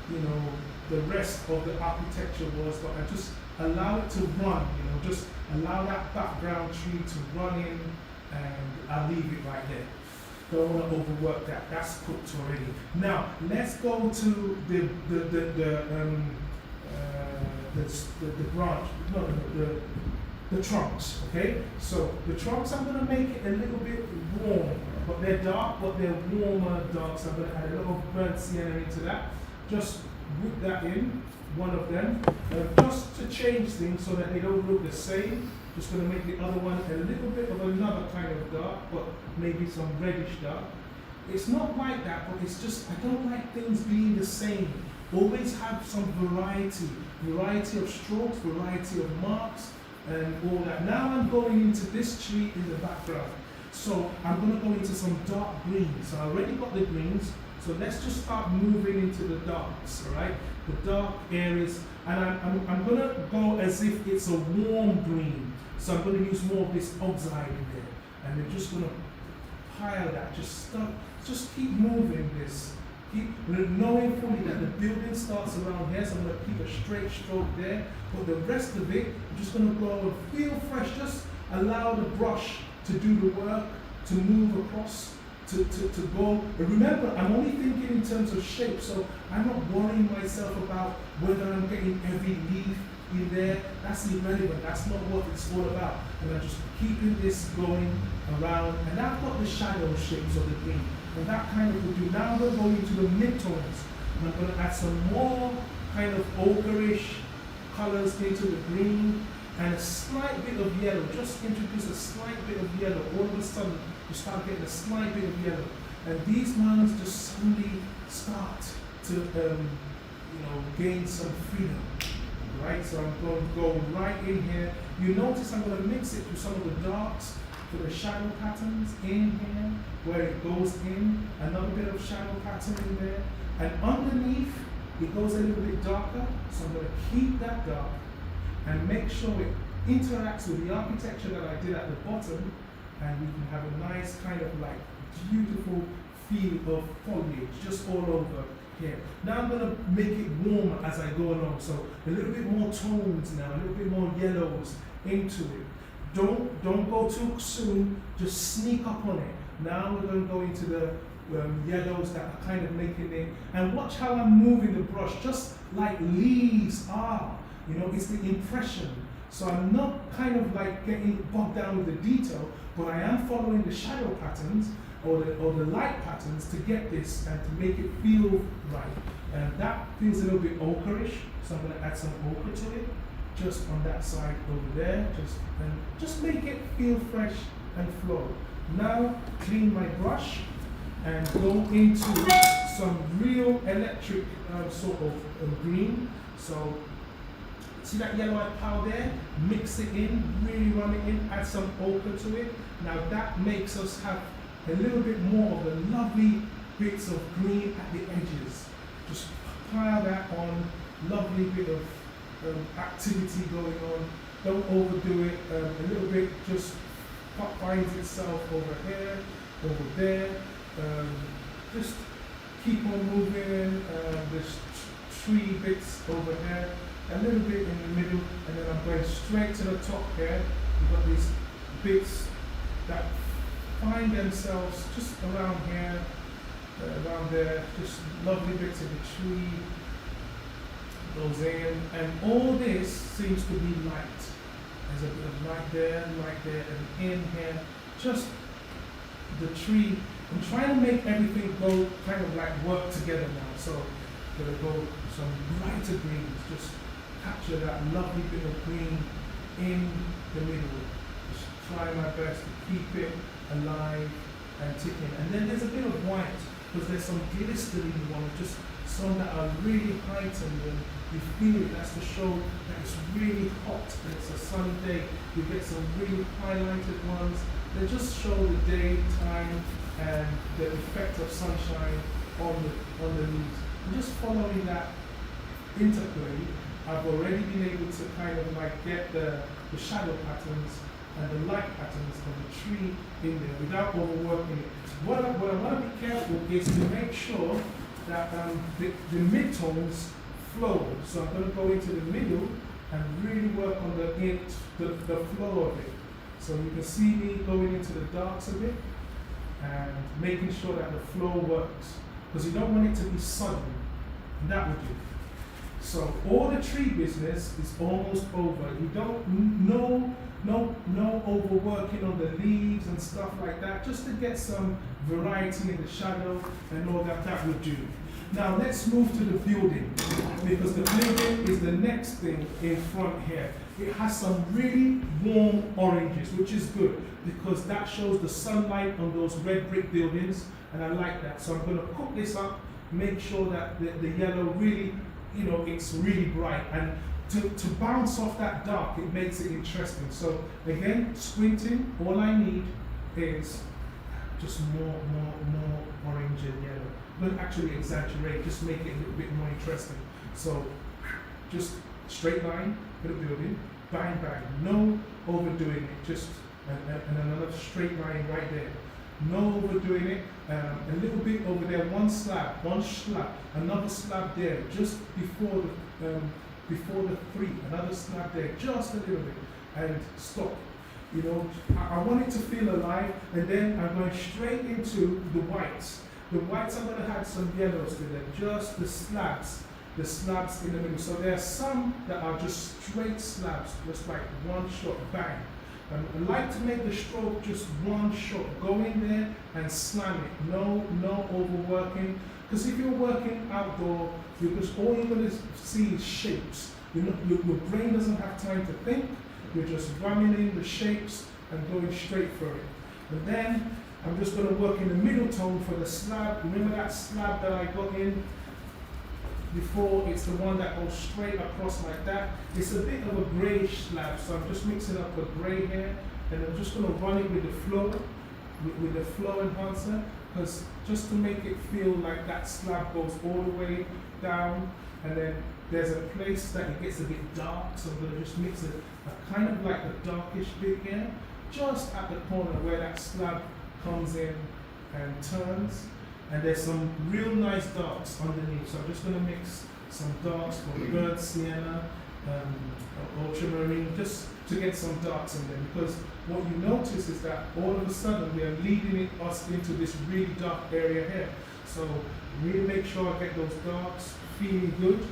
you know, the rest of the architecture was, but I just allow it to run, you know, just allow that background tree to run in, and I'll leave it right there. Don't want to overwork that. That's cooked already. Now let's go to the branch. No, the trunks. Okay. So the trunks, I'm going to make it a little bit warm, but they're dark, but they're warmer darks. I'm going to add a little burnt sienna into that. Just whip that in, one of them, just to change things so that they don't look the same. Just going to make the other one a little bit of another kind of dark, but maybe some reddish dark. It's not like that, but it's just, I don't like things being the same. Always have some variety of strokes, variety of marks, and all that. Now I'm going into this tree in the background. So I'm going to go into some dark greens. So I already got the greens. So let's just start moving into the darks, all right? The dark areas, and I'm going to go as if it's a warm green. So I'm going to use more of this oxide in there, and we're just going to pile that. Just keep moving this. Keep knowing fully that the building starts around here, so I'm going to keep a straight stroke there. But the rest of it, I'm just going to go and feel fresh. Just allow the brush to do the work, to move across, to go. But remember, I'm only thinking in terms of shape, so I'm not worrying myself about whether I'm getting every leaf in there. That's irrelevant. That's not what it's all about. And I'm just keeping this going around. And I've got the shadow shapes of the green. And that kind of will do. Now we're going into the midtones. And I'm going to add some more kind of ochreish colors into the green. And a slight bit of yellow. Just introduce a slight bit of yellow. All of a sudden, you start getting a slight bit of yellow. And these ones just suddenly start to, gain some freedom. Right, so I'm going to go right in here. You notice I'm going to mix it with some of the darks for the shadow patterns in here, where it goes in, another bit of shadow pattern in there. And underneath, it goes a little bit darker, so I'm going to keep that dark and make sure it interacts with the architecture that I did at the bottom, and we can have a nice kind of like beautiful feel of foliage just all over here. Now I'm going to make it warmer as I go along, so a little bit more tones now, a little bit more yellows into it. Don't go too soon, just sneak up on it. Now we're going to go into the yellows that are kind of making it, and watch how I'm moving the brush, just like leaves are. You know, it's the impression. So I'm not kind of like getting bogged down with the detail, but I am following the shadow patterns or the light patterns to get this and to make it feel right. And that feels a little bit ochreish, so I'm going to add some ochre to it, just on that side over there, just make it feel fresh and flow. Now clean my brush and go into some real electric sort of green. So see that yellow I piled there? Mix it in, really run it in, add some ochre to it. Now that makes us have a little bit more of the lovely bits of green at the edges. Just pile that on, lovely bit of activity going on. Don't overdo it. A little bit just finds itself over here, over there. Just keep on moving. There's tree bits over here, a little bit in the middle, and then I'm going straight to the top here. You've got these bits that find themselves just around here, around there, just lovely bits of the tree goes in, and all this seems to be light. There's a bit of light there, and in here, just the tree. I'm trying to make everything go kind of like work together now. So gonna go some lighter greens, just capture that lovely bit of green in the middle. Just try my best to keep it alive and ticking. And then there's a bit of white, because there's some glistering ones, just some that are really heightened, and you feel it. That's to show that it's really hot and it's a sunny day. You get some really highlighted ones. They just show the daytime and the effect of sunshine on the leaves. And just following that interplay, I've already been able to kind of like get the shadow patterns and the light patterns of the tree in there without overworking it. What I want to be careful is to make sure that the midtones flow. So I'm going to go into the middle and really work on the flow of it. So you can see me going into the darks a bit and making sure that the flow works. Because you don't want it to be sudden. And that would do. So all the tree business is almost over. You don't, no overworking on the leaves and stuff like that, just to get some variety in the shadow and all that, that would do. Now let's move to the building, because the building is the next thing in front here. It has some really warm oranges, which is good, because that shows the sunlight on those red brick buildings, and I like that. So I'm going to cook this up, make sure that the yellow really, you know, it's really bright, and to bounce off that dark, it makes it interesting. So again, squinting, all I need is just more orange and yellow. Don't actually exaggerate, just make it a little bit more interesting. So just straight line for the building, bang bang, no overdoing it, just and another straight line right there. No overdoing it, a little bit over there, one slab, another slab there, just before the three, another slab there, just a little bit, and stop. You know, I want it to feel alive, and then I'm going straight into the whites. The whites, I'm going to add some yellows to them, just the slabs in the middle. So there are some that are just straight slabs, just like one shot, bang. I like to make the stroke just one shot, go in there and slam it, no overworking. Because if you're working outdoor, all you're going to see is shapes. Your brain doesn't have time to think, you're just running in the shapes and going straight for it. And then I'm just going to work in the middle tone for the slab. Remember that slab that I got in before? It's the one that goes straight across like that. It's a bit of a greyish slab, so I'm just mixing up the grey here, and I'm just going to run it with the flow, with the flow enhancer, because just to make it feel like that slab goes all the way down, and then there's a place that it gets a bit dark, so I'm going to just mix it, a kind of like a darkish bit here, just at the corner where that slab comes in and turns, and there's some real nice darks underneath. So I'm just going to mix some darks for burnt sienna, ultramarine, just to get some darks in there, because what you notice is that all of a sudden we are leading us into this really dark area here. So really make sure I get those darks feeling good,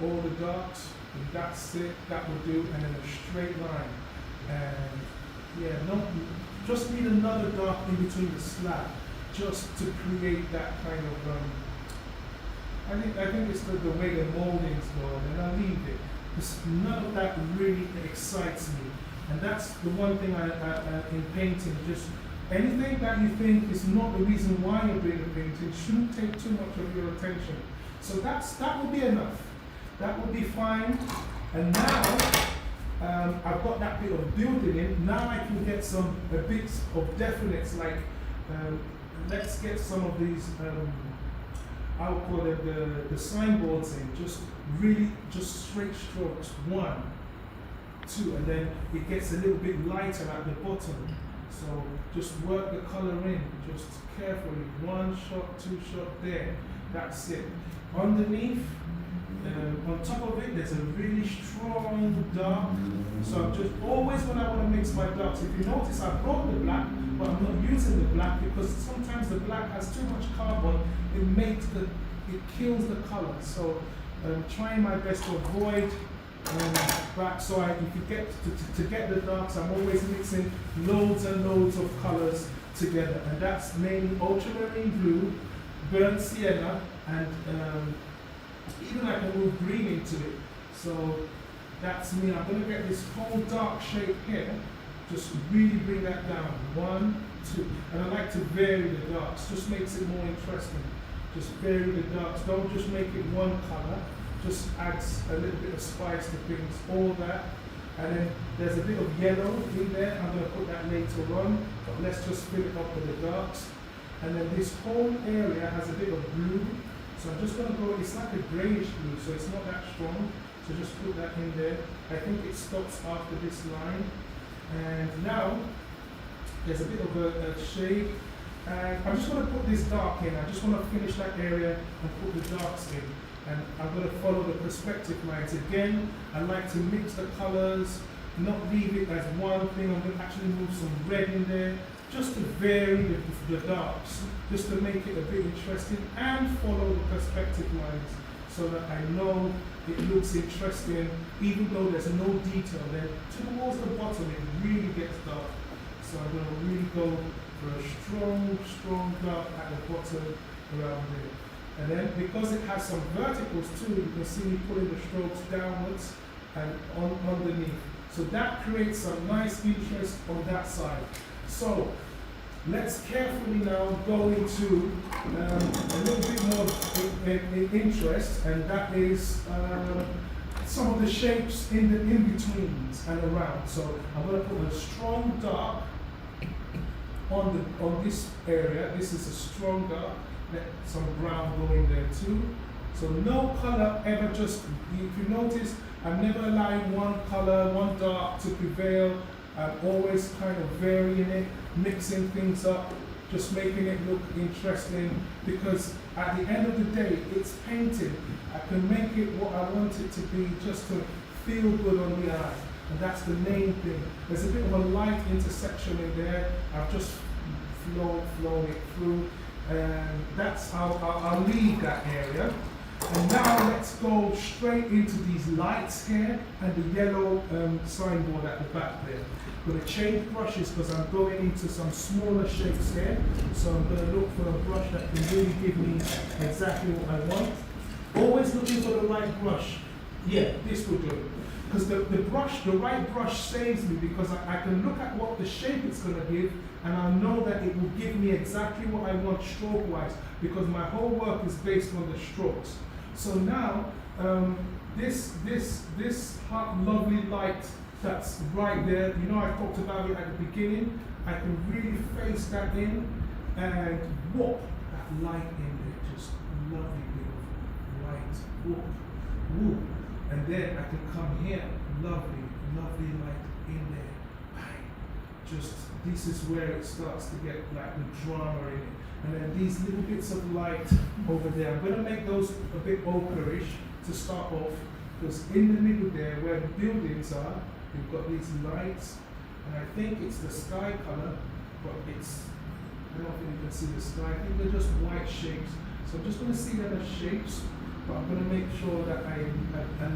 all the darks, and that's it, that will do, and then a straight line. And yeah, just need another dark in between the slab, just to create that kind of, I think it's the way the moldings go, and I'll leave it. Because none of that really excites me. And that's the one thing I in painting, just anything that you think is not the reason why you're doing the painting shouldn't take too much of your attention. So that will be enough. That will be fine. And now, I've got that bit of building in. Now I can get some bits of definites, like let's get some of these, I'll call them the signboards in, just really, just straight strokes, 1, 2, and then it gets a little bit lighter at the bottom. So just work the color in, just carefully, 1 shot, 2 shot there, that's it. Underneath, on top of it, there's a really strong dark. So just always when I want to mix my darks, if you notice I brought the black, but I'm not using the black because sometimes the black has too much carbon, it kills the color. So trying my best to avoid black. So if you get to get the darks, I'm always mixing loads and loads of colors together, and that's mainly ultramarine blue, burnt sienna, and even I can move green into it. So that's me. I'm going to get this whole dark shape here. Just really bring that down. 1, 2. And I like to vary the darks. Just makes it more interesting. Just vary the darks. Don't just make it one color. Just adds a little bit of spice to things. All that. And then there's a bit of yellow in there. I'm going to put that later on. But let's just fill it up with the darks. And then this whole area has a bit of blue. So I'm just going to go, it's like a grayish blue, so it's not that strong. So just put that in there. I think it stops after this line. And now, there's a bit of a shade. And I'm just going to put this dark in. I just want to finish that area and put the darks in. And I'm going to follow the perspective lines. Again, I like to mix the colors, not leave it as one thing. I'm going to actually move some red in there, just to vary the darks, just to make it a bit interesting, and follow the perspective lines so that I know it looks interesting, even though there's no detail there. Towards the bottom, it really gets dark. So I'm going to really go for a strong dark at the bottom around there. And then, because it has some verticals too, you can see me pulling the strokes downwards and underneath. So that creates some nice interest on that side. So let's carefully now go into a little bit more interest, and that is some of the shapes in the in-betweens and around. So I'm going to put a strong dark on this area. This is a strong dark. Let some brown go in there too. So no color ever, just, if you notice, I'm never allowing one color, one dark to prevail. I'm always kind of varying it, mixing things up, just making it look interesting, because at the end of the day, it's painting. I can make it what I want it to be, just to feel good on the eye. And that's the main thing. There's a bit of a light intersection in there. I've just flown it through. And that's how I'll leave that area. And now let's go straight into these lights here and the yellow signboard at the back there. I'm going to change brushes because I'm going into some smaller shapes here. So I'm going to look for a brush that can really give me exactly what I want. Always looking for the right brush. Yeah, this will do it. Because the right brush saves me, because I can look at what the shape it's going to give, and I know that it will give me exactly what I want stroke-wise, because my whole work is based on the strokes. So now, this hot, lovely light that's right there, you know, I talked about it at the beginning. I can really face that in and whoop that light in there, just lovely bit of light, whoop, whoop. And then I can come here, lovely light in there, bang. Just, this is where it starts to get like the drama in it. And then these little bits of light over there, I'm going to make those a bit ochreish to start off, because in the middle there, where the buildings are, you've got these lights, and I think it's the sky color, but I don't think you can see the sky. I think they're just white shapes. So I'm just going to see them as shapes, but I'm going to make sure that I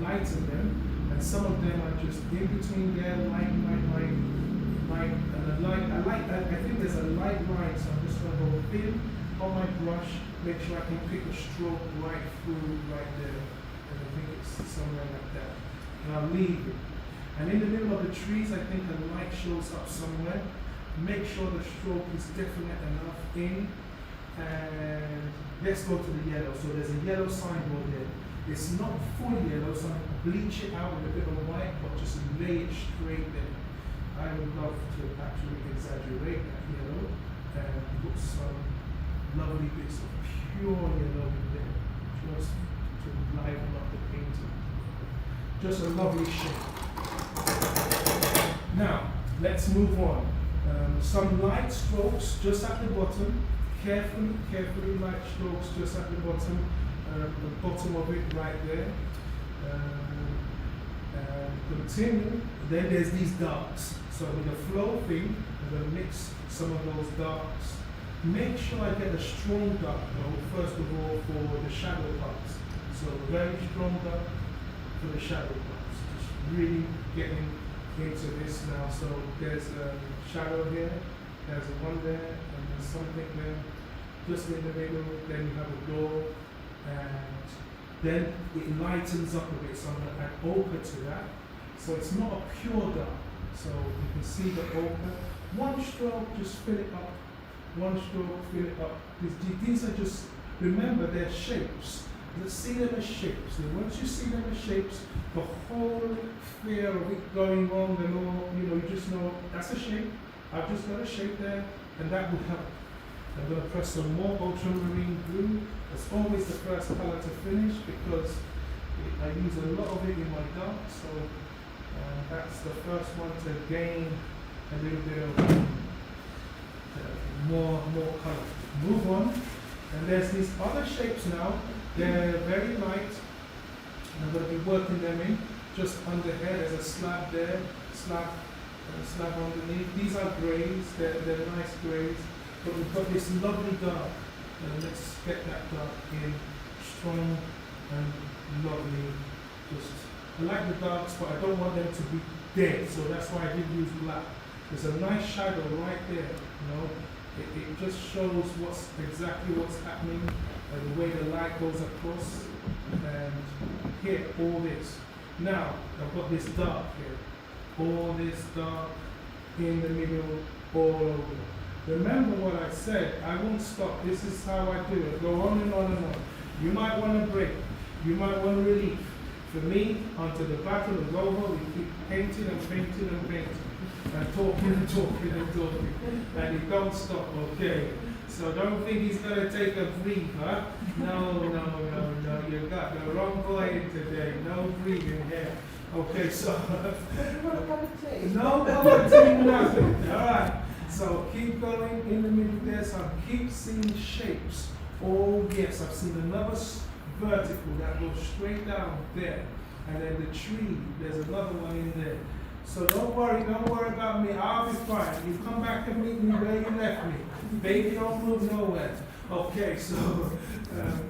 lighten them, and some of them are just in between there, light, and a light. I think there's a light line, so I'm just going to go thin on my brush, make sure I can pick a stroke right through right there, and I think it's somewhere like that. And I'll leave it. And in the middle of the trees, I think a light shows up somewhere. Make sure the stroke is definite enough in. And let's go to the yellow. So there's a yellow signboard there. It's not full yellow, so I'm going to bleach it out with a bit of white, but just lay it straight there. I would love to actually exaggerate that yellow. and put some lovely bits of pure yellow in there, just to liven up the painting. Just a lovely shape. Now, let's move on. Some light strokes just at the bottom, carefully light strokes just at the bottom of it right there. Continue, then there's these darks. So with the flow thing, I'm going to mix some of those darks. Make sure I get a strong dark though, first of all for the shadow parts. So very strong dark for the shadow parts. Just really getting into this now. So there's a shadow here, there's one there, and there's something there. Just in the middle, then you have a door, and then it lightens up a bit, so I'm going to add ochre to that. So it's not a pure dark. So you can see the ochre. One stroke, just fill it up. One stroke, fill it up. These are just, remember, they're shapes. Let's see them as shapes. And once you see them as shapes, the whole fear of it going wrong and all, you just know that's a shape. I've just got a shape there, and that will help. I'm going to press some more ultramarine blue. It's always the first color to finish because I use a lot of it in my dark, so that's the first one to gain a little bit of more color. Move on, and there's these other shapes now. They're very light. I'm going to be working them in just under here. There's a slab there, slab underneath. These are grays. They're nice grays. But we've got this lovely dark, and let's get that dark in strong and lovely. I like the darks, but I don't want them to be dead, so that's why I did use black. There's a nice shadow right there, It just shows exactly what's happening, and the way the light goes across, and here, all this. Now, I've got this dark here, all this dark in the middle, all over. Remember what I said, I won't stop. This is how I do it. Go on and on and on. You might want a break. You might want relief. For me, until the battle is over, we keep painting and painting and painting. And talking and talking and talking. And it don't stop, okay? So don't think he's going to take a breather. No. You got the wrong boy in today. No breathing here. Okay, so. No commenting, nothing. All right. So keep going in the middle there. So I keep seeing shapes. Oh yes, I've seen another vertical that goes straight down there. And then the tree, there's another one in there. So don't worry about me. I'll be fine. You come back and meet me where you left me. Baby, don't move nowhere. Okay, so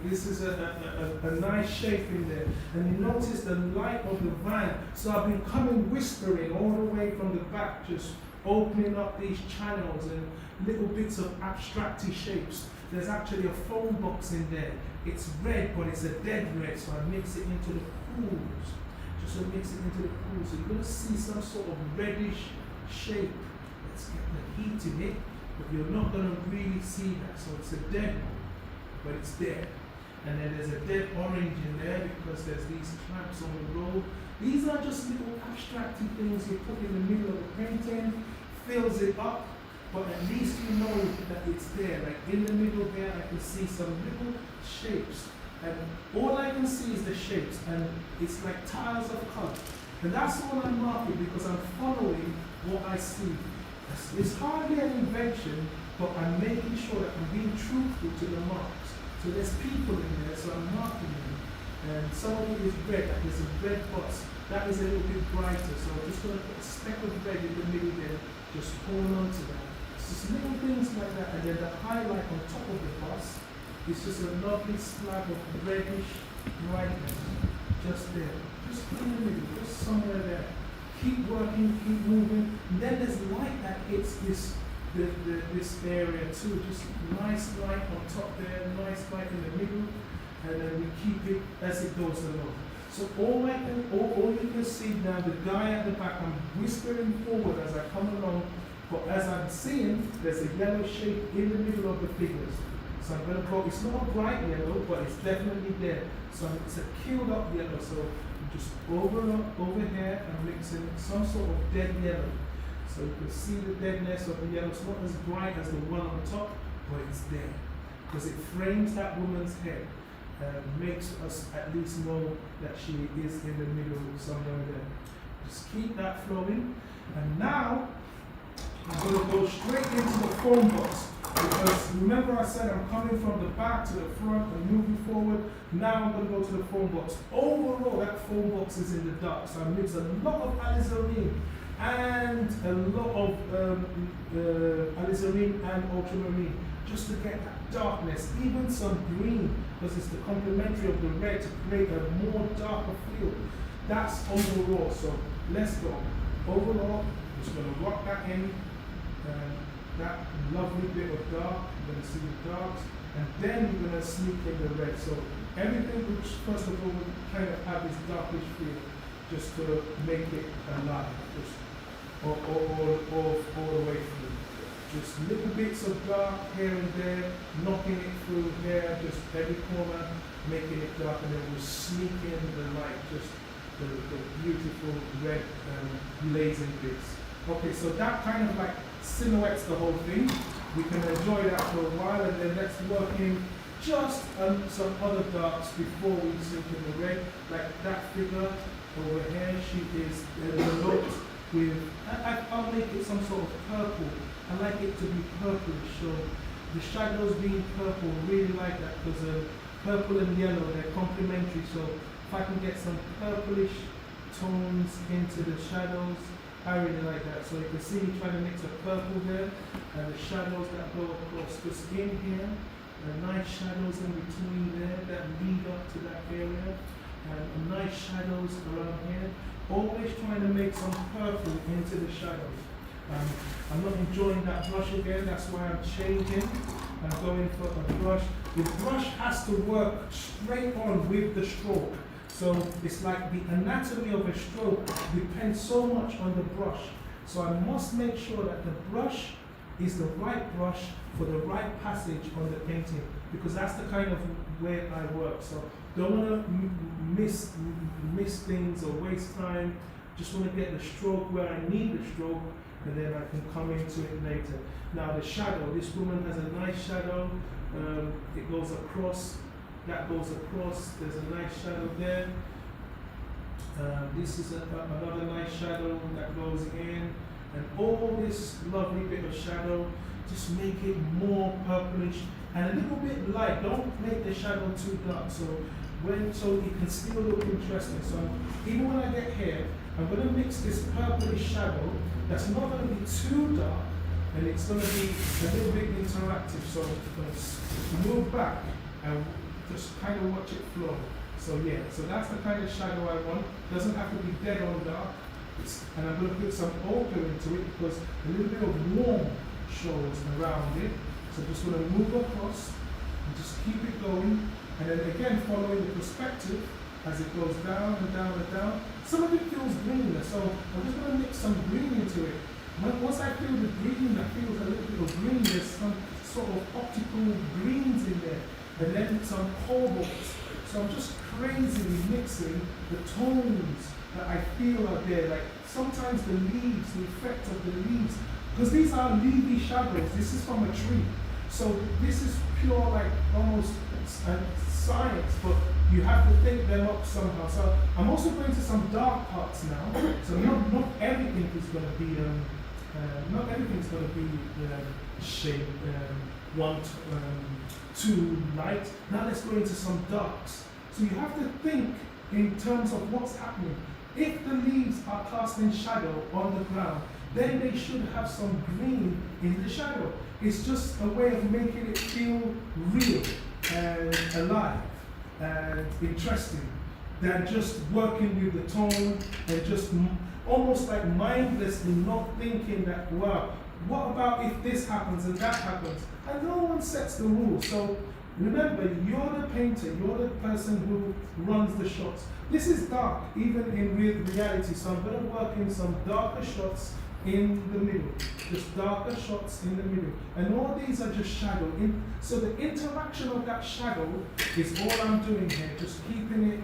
this is a nice shape in there. And you notice the light of the vine. So I've been coming whispering all the way from the back, just opening up these channels and little bits of abstracty shapes. There's actually a phone box in there. It's red, but it's a dead red, so I mix it into the pools. Just to mix it into the pools. So you're going to see some sort of reddish shape. Let's get the heat in it, but you're not going to really see that. So it's a dead one, but it's there. And then there's a dead orange in there because there's these clamps on the road. These are just little abstracty things you put in the middle of the painting, fills it up, but at least you know that it's there. Like in the middle here, I can see some little shapes. And all I can see is the shapes, and it's like tiles of color. And that's all I'm marking because I'm following what I see. It's hardly an invention, but I'm making sure that I'm being truthful to the marks. So there's people in there, so I'm marking them. And some of it is red, like there's a red bus. That is a little bit brighter, so I'm just going to put a speck of red in the middle there, just hold on to that. It's just little things like that, and then the highlight on top of the bus is just a lovely slab of reddish brightness, just there, just in the middle, just somewhere there. Keep working, keep moving. And then there's light that hits this area too, just nice light on top there, nice light in the middle, and then we keep it as it goes along. So all you can see now, the guy at the back, I'm whispering forward as I come along, but as I'm seeing, there's a yellow shape in the middle of the figures. So I'm going to go, it's not a bright yellow, but it's definitely there. So it's a killed up yellow, so I'm just over here and mixing some sort of dead yellow. So So you can see the deadness of the yellow. It's not as bright as the one on top, but it's there. Because it frames that woman's head. Makes us at least know that she is in the middle somewhere there. Just keep that flowing. And now, I'm going to go straight into the foam box. Because remember I said I'm coming from the back to the front and moving forward. Now I'm going to go to the foam box. Overall, that foam box is in the dark. So I mix a lot of alizarin and a lot of alizarin and ultramarine just to get that darkness, even some green, because it's the complementary of the red to create a more darker feel. That's overall. So let's go. Overall, just going to rock that in. That lovely bit of dark, you're going to see the darks, and then you're going to sneak in the red. So everything which first of all will kind of have this darkish feel, just to make it alive, just all the way through. Just little bits of dark here and there, knocking it through here, just every corner, making it dark, and then we'll sneak in the light, just the beautiful red blazing bits. Okay, so that kind of like silhouettes the whole thing. We can enjoy that for a while, and then let's work in just some other darks before we sink in the red. Like that figure over here, she is enveloped with, I'll make it some sort of purple. I like it to be purplish, so the shadows being purple, really like that, because purple and yellow, they're complementary. So if I can get some purplish tones into the shadows, I really like that. So you can see me trying to mix a purple there, and the shadows that go across just in here, and nice shadows in between there that lead up to that area, and nice shadows around here. Always trying to make some purple into the shadows. I'm not enjoying that brush again, that's why I'm changing. I'm going for a brush. The brush has to work straight on with the stroke. So it's like the anatomy of a stroke depends so much on the brush. So I must make sure that the brush is the right brush for the right passage on the painting, because that's the kind of way I work. So don't want to miss things or waste time. Just want to get the stroke where I need the stroke, and then I can come into it later. Now the shadow, this woman has a nice shadow. It goes across. That goes across, there's a nice shadow there. This is another nice shadow that goes in. And all this lovely bit of shadow, just make it more purplish and a little bit light. Don't make the shadow too dark, so it can still look interesting. So even when I get here, I'm going to mix this purplish shadow that's not going to be too dark, and it's going to be a little bit interactive. So I'm going to move back and just kind of watch it flow. So yeah, so that's the kind of shadow I want. Doesn't have to be dead on dark. And I'm going to put some ochre into it because a little bit of warm shows around it. So I'm just going to move across and just keep it going. And then again, following the perspective as it goes down and down and down. Some of it feels greener, so I'm just going to mix some green into it. Once I feel the green, I feel a little bit of green. There's some sort of optical greens in there. And then some cobalts. So I'm just crazily mixing the tones that I feel are there. Like sometimes the leaves, the effect of the leaves, because these are leafy shadows. This is from a tree. So this is pure, like almost science, but you have to think them up somehow. So I'm also going to some dark parts now. So not everything is going to be shade too light. Now let's go into some darks. So you have to think in terms of what's happening. If the leaves are casting shadow on the ground, then they should have some green in the shadow. It's just a way of making it feel real and alive and interesting than just working with the tone and just almost like mindlessly not thinking that, wow, what about if this happens and that happens? And no one sets the rules. So remember, you're the painter, you're the person who runs the shots. This is dark, even in reality. So I'm going to work in some darker shots in the middle. Just darker shots in the middle. And all these are just shadow. So the interaction of that shadow is all I'm doing here. Just keeping it,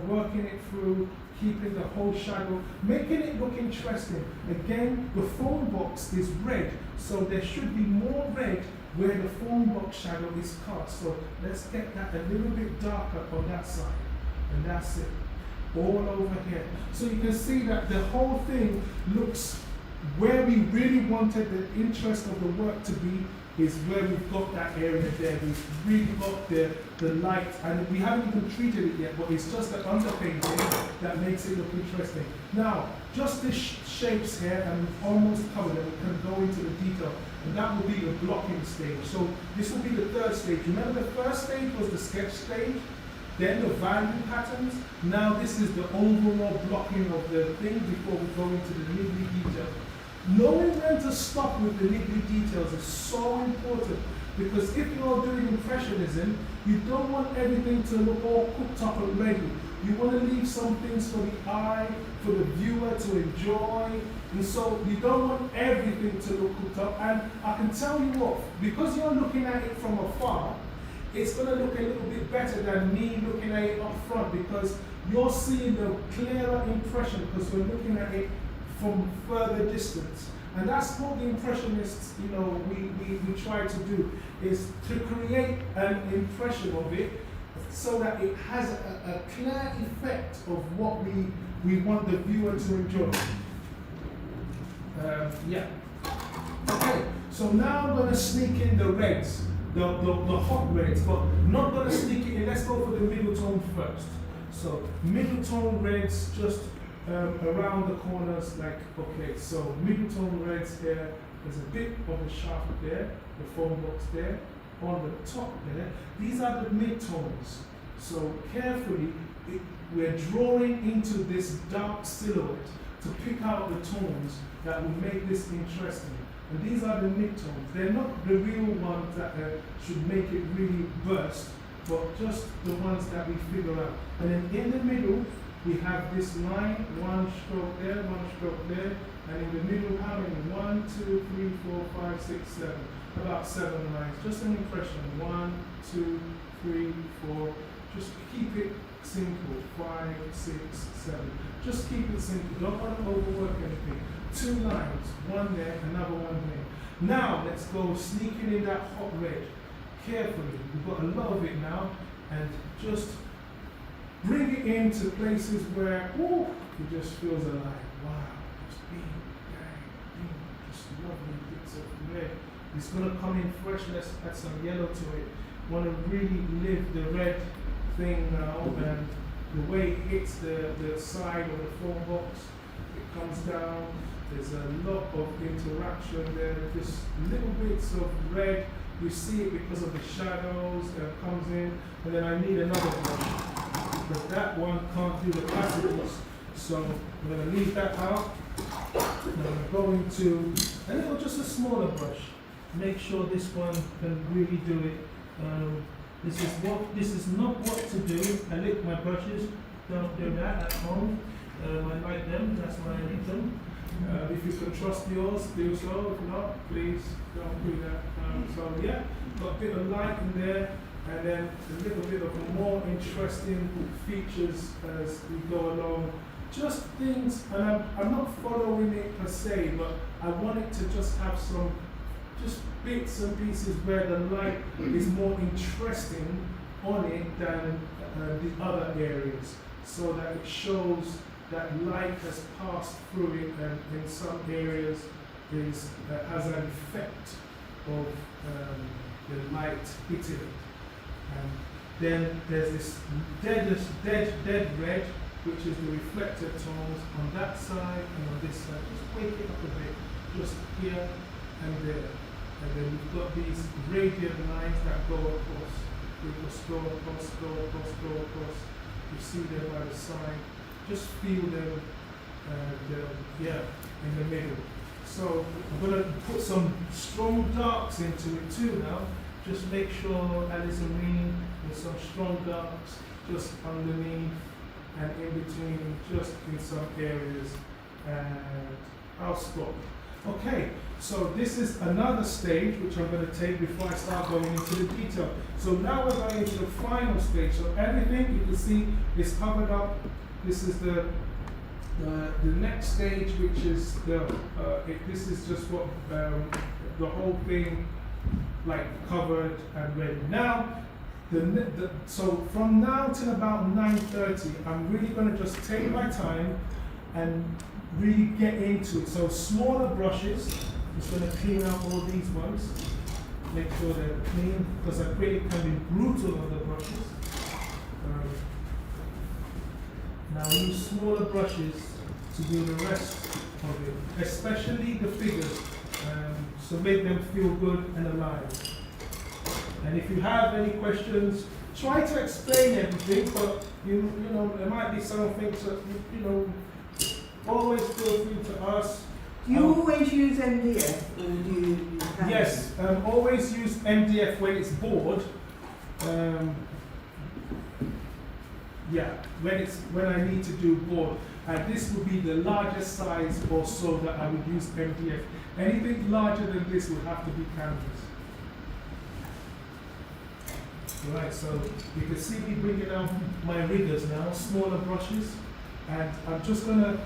working it through, keeping the whole shadow, making it look interesting. Again, the phone box is red, so there should be more red where the phone box shadow is cast. So let's get that a little bit darker on that side. And that's it. All over here. So you can see that the whole thing looks where we really wanted the interest of the work to be is where we've got that area there. We've really got the light, and we haven't even treated it yet, but it's just the underpainting that makes it look interesting. Now, just the shapes here, and we've almost covered it. We can go into the detail, and that will be the blocking stage. So this will be the third stage. Remember, the first stage was the sketch stage, then the value patterns. Now this is the overall blocking of the thing before we go into the niggly detail. Knowing when to stop with the niggly details is so important, because if you're doing impressionism, you don't want everything to look all cooked up and ready. You want to leave some things for the eye, for the viewer to enjoy, and so you don't want everything to look cooked up. And I can tell you what, because you're looking at it from afar, it's going to look a little bit better than me looking at it up front, because you're seeing the clearer impression because we're looking at it from further distance. And that's what the impressionists, we try to do, is to create an impression of it so that it has a clear effect of what we want the viewer to enjoy. Okay, so now I'm going to sneak in the reds, the hot reds, but not going to sneak it in. Let's go for the middle tone first. So middle tone reds, just around the corners, so middle tone reds here, there's a bit of the shaft there, the phone box there, on the top there. These are the mid-tones. So carefully, we're drawing into this dark silhouette to pick out the tones that will make this interesting. And these are the mid-tones. They're not the real ones that should make it really burst, but just the ones that we figure out. And then in the middle, we have this line, one stroke there, and in the middle, how many? 1, 2, 3, 4, 5, 6, 7. About 7 lines. Just an impression. 1, 2, 3, 4. Just keep it simple. 5, 6, 7. Just keep it simple. Don't want to overwork anything. 2 lines. One there, another one there. Now let's go sneaking in that hot red. Carefully. We've got a lot of it now, and just bring it into places where, it just feels alive. Wow, just just lovely bits of red. It's going to come in fresh. Let's add some yellow to it. Want to really live the red thing now, and the way it hits the side of the phone box, it comes down. There's a lot of interaction there. Just little bits of red. You see it because of the shadows that comes in. And then I need another brush, but that one can't do the passages. So I'm going to leave that out. And I'm going to just a smaller brush. Make sure this one can really do it. This is not what to do. I lick my brushes. Don't do that at home. I like them. That's why I need them. If you can trust yours, do so. If not, please don't do that. Got a bit of light in there, and then a little bit of more interesting features as we go along. Just things, and I'm not following it per se, but I want it to just have some just bits and pieces where the light is more interesting on it than the other areas, so that it shows that light has passed through it, and in some areas has an effect of the light hitting it. And then there's this dead red, which is the reflected tones on that side and on this side. Just wake it up a bit, just here and there. And then we've got these radiant lines that go across. They just go across. You see them by the side. Just feel them, in the middle. So I'm going to put some strong darks into it too now. Just make sure Alison Green with some strong darks just underneath and in between, just in some areas. And I'll stop. Okay, so this is another stage which I'm going to take before I start going into the detail. So now we're going into the final stage. So everything you can see is covered up. This is the The next stage, which is if this is just what the whole thing like covered and ready. Now, so from now till about 9:30, I'm really going to just take my time and really get into it. So smaller brushes, just going to clean out all these ones, make sure they're clean, because acrylic can be brutal on the brushes. Now use smaller brushes to do the rest of it, especially the figures, so make them feel good and alive. And if you have any questions, try to explain everything, but you know, there might be some things that, you know, always feel free to ask. Do you always use MDF, or do you use canvas? Yes, always use MDF when it's board. Yeah, when I need to do board. And this would be the largest size or so that I would use MDF. Anything larger than this would have to be canvas. Right, so you can see me bringing out my riggers now, smaller brushes, and I'm just gonna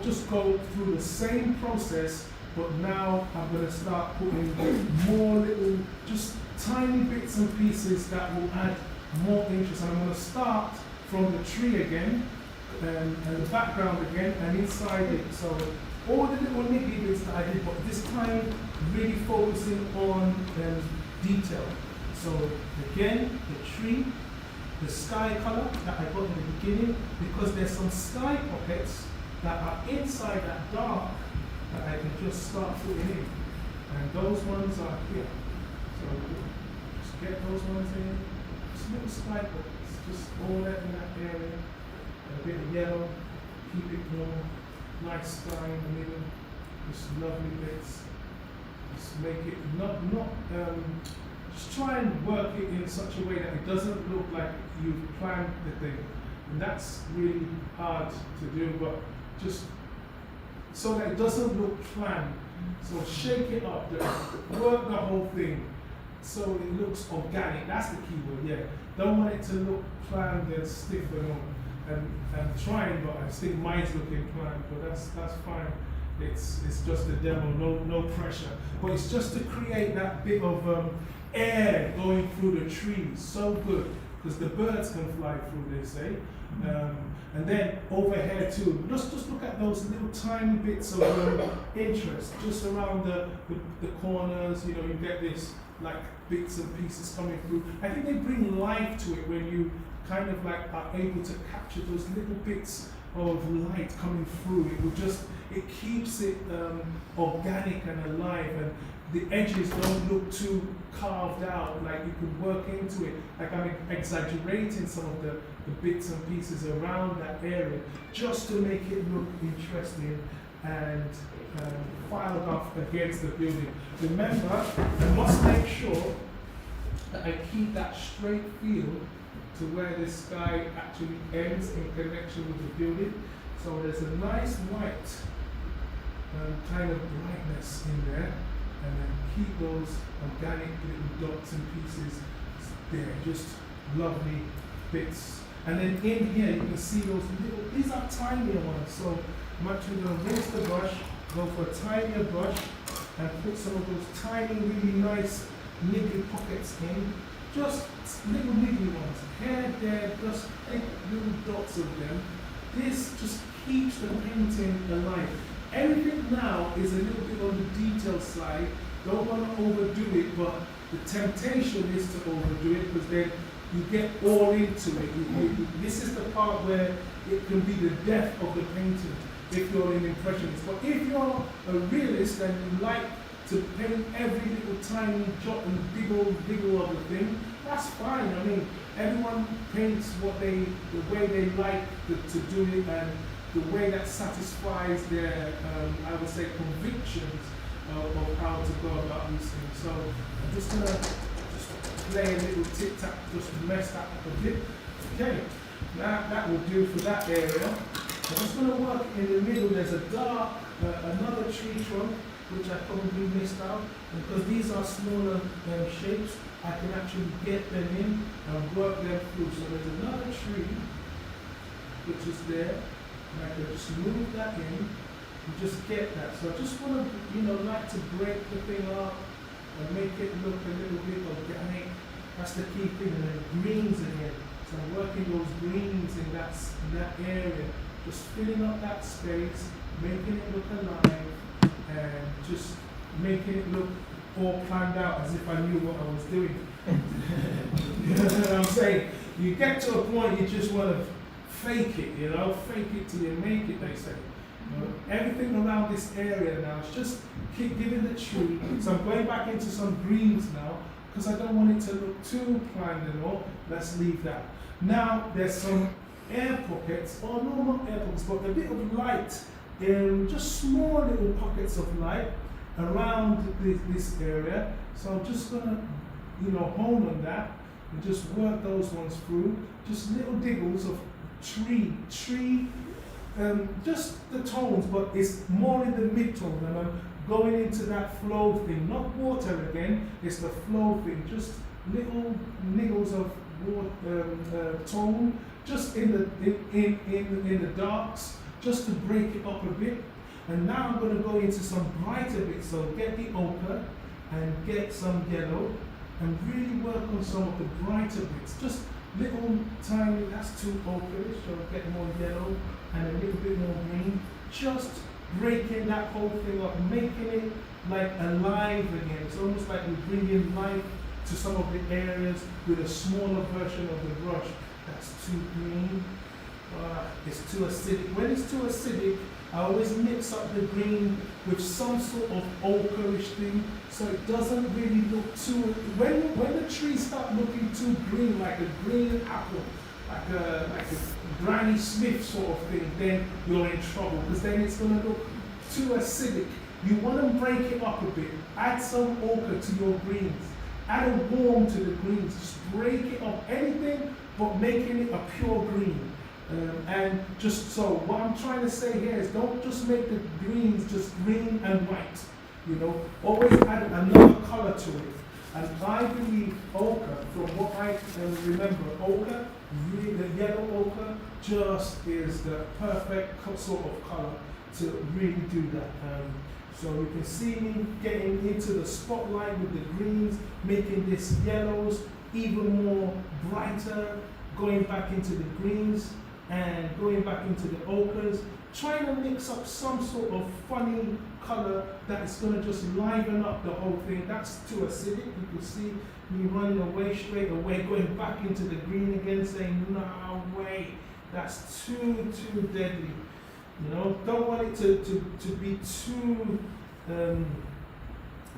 just go through the same process, but now I'm gonna start putting more little, just tiny bits and pieces that will add more interest. And I'm gonna start from the tree again, and the background again, and inside it. So all the little niggly bits that I did, but this time really focusing on detail. So again, the tree, the sky color that I got in the beginning, because there's some sky pockets that are inside that dark that I can just start putting in. And those ones are here. So just get those ones in. Just little sky pockets, just all that in that area. And a bit of yellow, keep it warm, nice sky in the middle, just lovely bits. Just make it just try and work it in such a way that it doesn't look like you've planned the thing. And that's really hard to do, but just so that it doesn't look planned. So shake it up, work the whole thing so it looks organic. That's the key word, yeah. Don't want it to look planned and stiff and all. And trying, but I think mine's looking planned, but that's fine. It's just a demo, no pressure. But it's just to create that bit of air going through the trees. So good, because the birds can fly through, they say. And then over here too, just look at those little tiny bits of interest, just around the corners. You know, you get this like bits and pieces coming through. I think they bring life to it when you kind of like are able to capture those little bits of light coming through. It keeps it organic and alive, and the edges don't look too carved out, like you could work into it. Like I'm exaggerating some of the bits and pieces around that area just to make it look interesting and filed off against the building. Remember, I must make sure that I keep that straight feel to where the sky actually ends in connection with the building. So there's a nice white kind of brightness in there, and then keep those organic little dots and pieces there, just lovely bits. And then in here you can see those little, these are tinier ones, so I'm actually going to rinse the brush, go for a tinier brush, and put some of those tiny, really nice niggly pockets in. Just little niggly ones, here, there, just little dots of them. This just keeps the painting alive. Everything now is a little bit on the detail side. Don't want to overdo it, but the temptation is to overdo it, because then you get all into it. This is the part where it can be the death of the painting if you're an impressionist. But if you're a realist and you like to paint every little tiny jot and diggle of the thing, that's fine. I mean, everyone paints the way they like to do it, and the way that satisfies their, I would say, convictions of how to go about these things. So I'm just going to play a little tic-tac, just to mess that up a bit. Okay, now that will do for that area. I'm just going to work in the middle. There's a dark, another tree trunk, which I probably missed out. And because these are smaller shapes, I can actually get them in and work them through. So there's another tree, which is there. And I can just move that in and just get that. So I just want to, like to break the thing up and make it look a little bit organic. That's the key thing. And then greens again. So I'm working those greens in that area, just filling up that space, making it look alive, and just making it look all planned out as if I knew what I was doing. You know what I'm saying? You get to a point you just want to fake it, fake it till you make it, they say. Everything around this area now is just keep giving the tree. So I'm going back into some greens now because I don't want it to look too planned and all. Let's leave that. Now there's some air pockets, or no, not air pockets, but a bit of light, just small little pockets of light around this area. So I'm just gonna, hone on that and just work those ones through. Just little diggles of tree, just the tones, but it's more in the mid-tone, and I'm going into that flow thing, not water again, it's the flow thing, just little niggles of tone, just in the darks, just to break it up a bit. And now I'm going to go into some brighter bits, so get the ochre and get some yellow and really work on some of the brighter bits, just little tiny, that's too ochreish, so get more yellow and a little bit more green, just breaking that whole thing up, making it like alive again. It's almost like we're bringing life to some of the areas with a smaller version of the brush. That's too green, it's too acidic. When it's too acidic, I always mix up the green with some sort of ochreish thing, so it doesn't really look too, when the trees start looking too green, like a green apple, like a Granny Smith sort of thing, then you're in trouble, because then it's going to look too acidic. You want to break it up a bit, add some ochre to your greens, add a warm to the greens, just break it up, anything but making it a pure green. And just so, what I'm trying to say here is don't just make the greens just green and white, always add another color to it. And I believe ochre, from what I remember, ochre, the yellow ochre, just is the perfect sort of color to really do that. So you can see me getting into the spotlight with the greens, making this yellows even more brighter, going back into the greens, and going back into the ochres, trying to mix up some sort of funny color that is going to just liven up the whole thing. That's too acidic. You can see me running away straight away, going back into the green again, saying, no way, that's too deadly. Don't want it to be too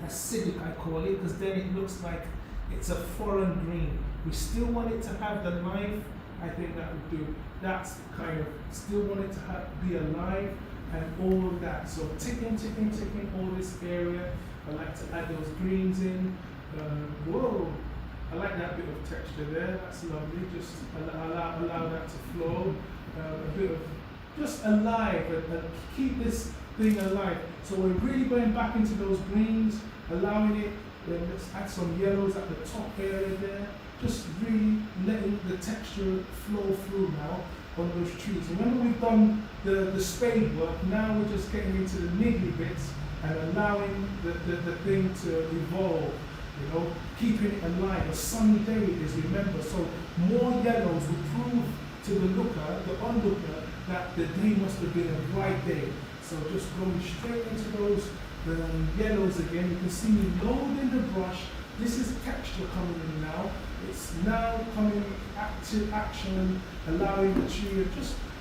acidic, I call it, because then it looks like it's a foreign green. We still want it to have the life. I think that would do. That's kind of, still want it to be alive and all of that. So ticking all this area. I like to add those greens in. Whoa, I like that bit of texture there. That's lovely. Just allow that to flow. A bit of just alive and keep this thing alive. So we're really going back into those greens, allowing it. Let's add some yellows at the top area there. Just really letting the texture flow through now on those trees. Remember, we've done the spade work, now we're just getting into the niggly bits and allowing the thing to evolve, keeping it alive. A sunny day it is, remember, so more yellows will prove to the onlooker, that the day must have been a bright day. So just going straight into those yellows again. You can see me loading the brush. This is texture coming in now. It's now coming active action, allowing the tree to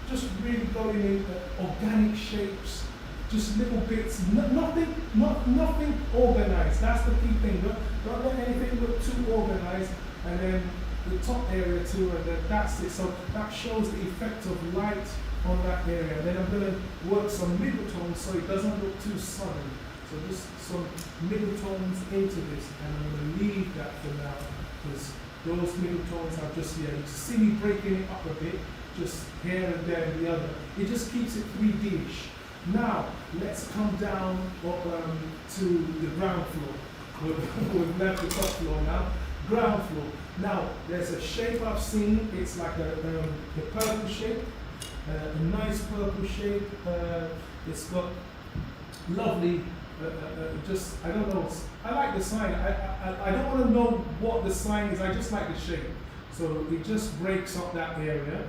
just really going in organic shapes, just little bits, nothing organized. That's the key thing. Don't let anything look too organized, and then the top area too, and then that's it. So that shows the effect of light on that area. Then I'm going to work some middle tones so it doesn't look too sunny. So just some middle tones into this, and I'm going to leave that for now, because those middle tones are just here. You see me breaking it up a bit, just here and there and the other. It just keeps it 3D-ish. Now, let's come down to the ground floor. We've left the top floor now. Ground floor. Now, there's a shape I've seen. It's like the purple shape. a nice purple shade. It's got lovely, just, I don't know, I like the sign. I don't want to know what the sign is, I just like the shape. So it just breaks up that area.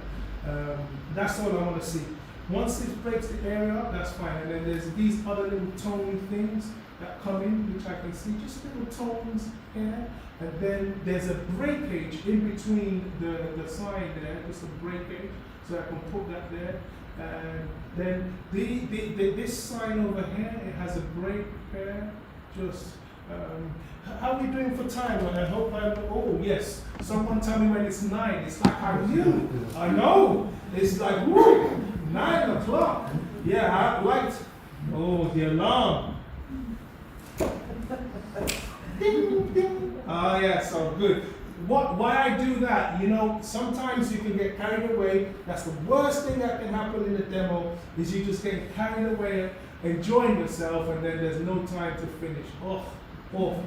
That's all I want to see. Once it breaks the area, that's fine. And then there's these other little tone things that come in, which I can see, just little tones here. And then there's a breakage in between the sign there, just a breakage, so I can put that there. And then this sign over here, it has a break here, just, how are we doing for time? I hope oh yes, someone tell me when it's 9, it's like I knew, I know, it's like, woo, 9 o'clock, yeah, I liked, oh, the alarm. Ding, ding. Oh yeah, so good. Why I do that, you know, sometimes you can get carried away. That's the worst thing that can happen in a demo, is you just get carried away, enjoying yourself, and then there's no time to finish. Oh, awful.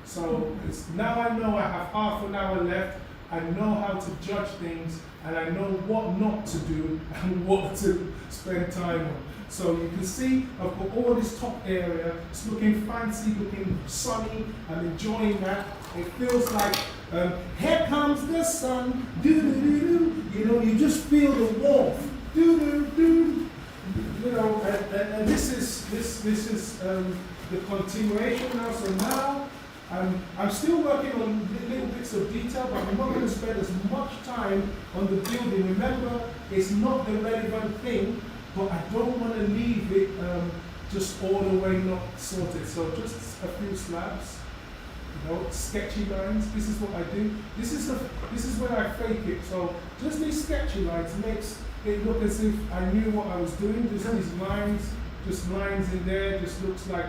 So now I know I have half an hour left. I know how to judge things, and I know what not to do and what to spend time on. So you can see I've got all this top area. It's looking fancy, looking sunny. I'm enjoying that. It feels like here comes the sun. Do do do do. You know, you just feel the warmth. Do do do. You know, and this is the continuation now. So now I'm still working on little bits of detail, but I'm not going to spend as much time on the building. Remember, it's not the relevant thing. But I don't want to leave it just all the way not sorted. So just a few slabs, you know, sketchy lines. This is what I do. This is where I fake it. So just these sketchy lines makes it look as if I knew what I was doing. Just these lines, just lines in there. Just looks like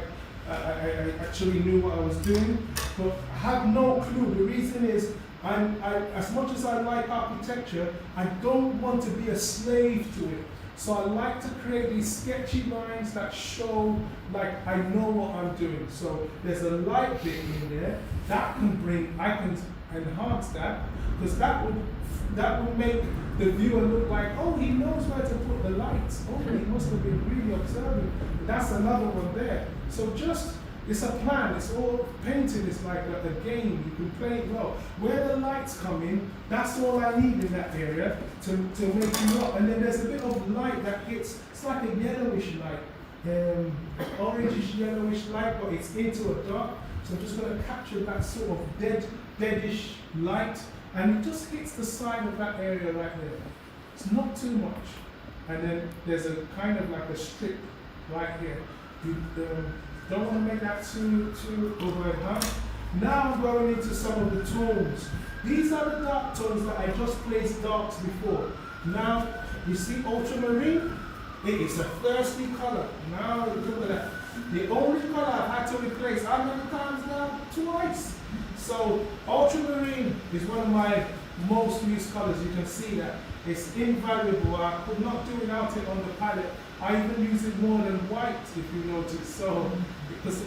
I actually knew what I was doing. But I have no clue. The reason is, as much as I like architecture, I don't want to be a slave to it. So I like to create these sketchy lines that show like I know what I'm doing. So there's a light bit in there that I can enhance that, because that would make the viewer look like, oh, he knows where to put the lights. Oh, he must have been really observing. That's another one there. So just, it's a plan. It's all painting. It's like a game. You can play it well. Where the lights come in, that's all I need in that area to make you up. And then there's a bit of light that hits. It's like a yellowish light, orangish yellowish light, but it's into a dark. So I'm just going to capture that sort of deadish light, and it just hits the side of that area right there. It's not too much. And then there's a kind of like a strip right here. Don't want to make that too overhead. Now I'm going into some of the tones. These are the dark tones that I just placed darks before. Now, you see ultramarine? It is a thirsty color. Now, look at that. The only color I've had to replace, how many times now? Twice. So, ultramarine is one of my most used colors. You can see that. It's invaluable. I could not do without it on the palette. I even use it more than white, if you notice. So, because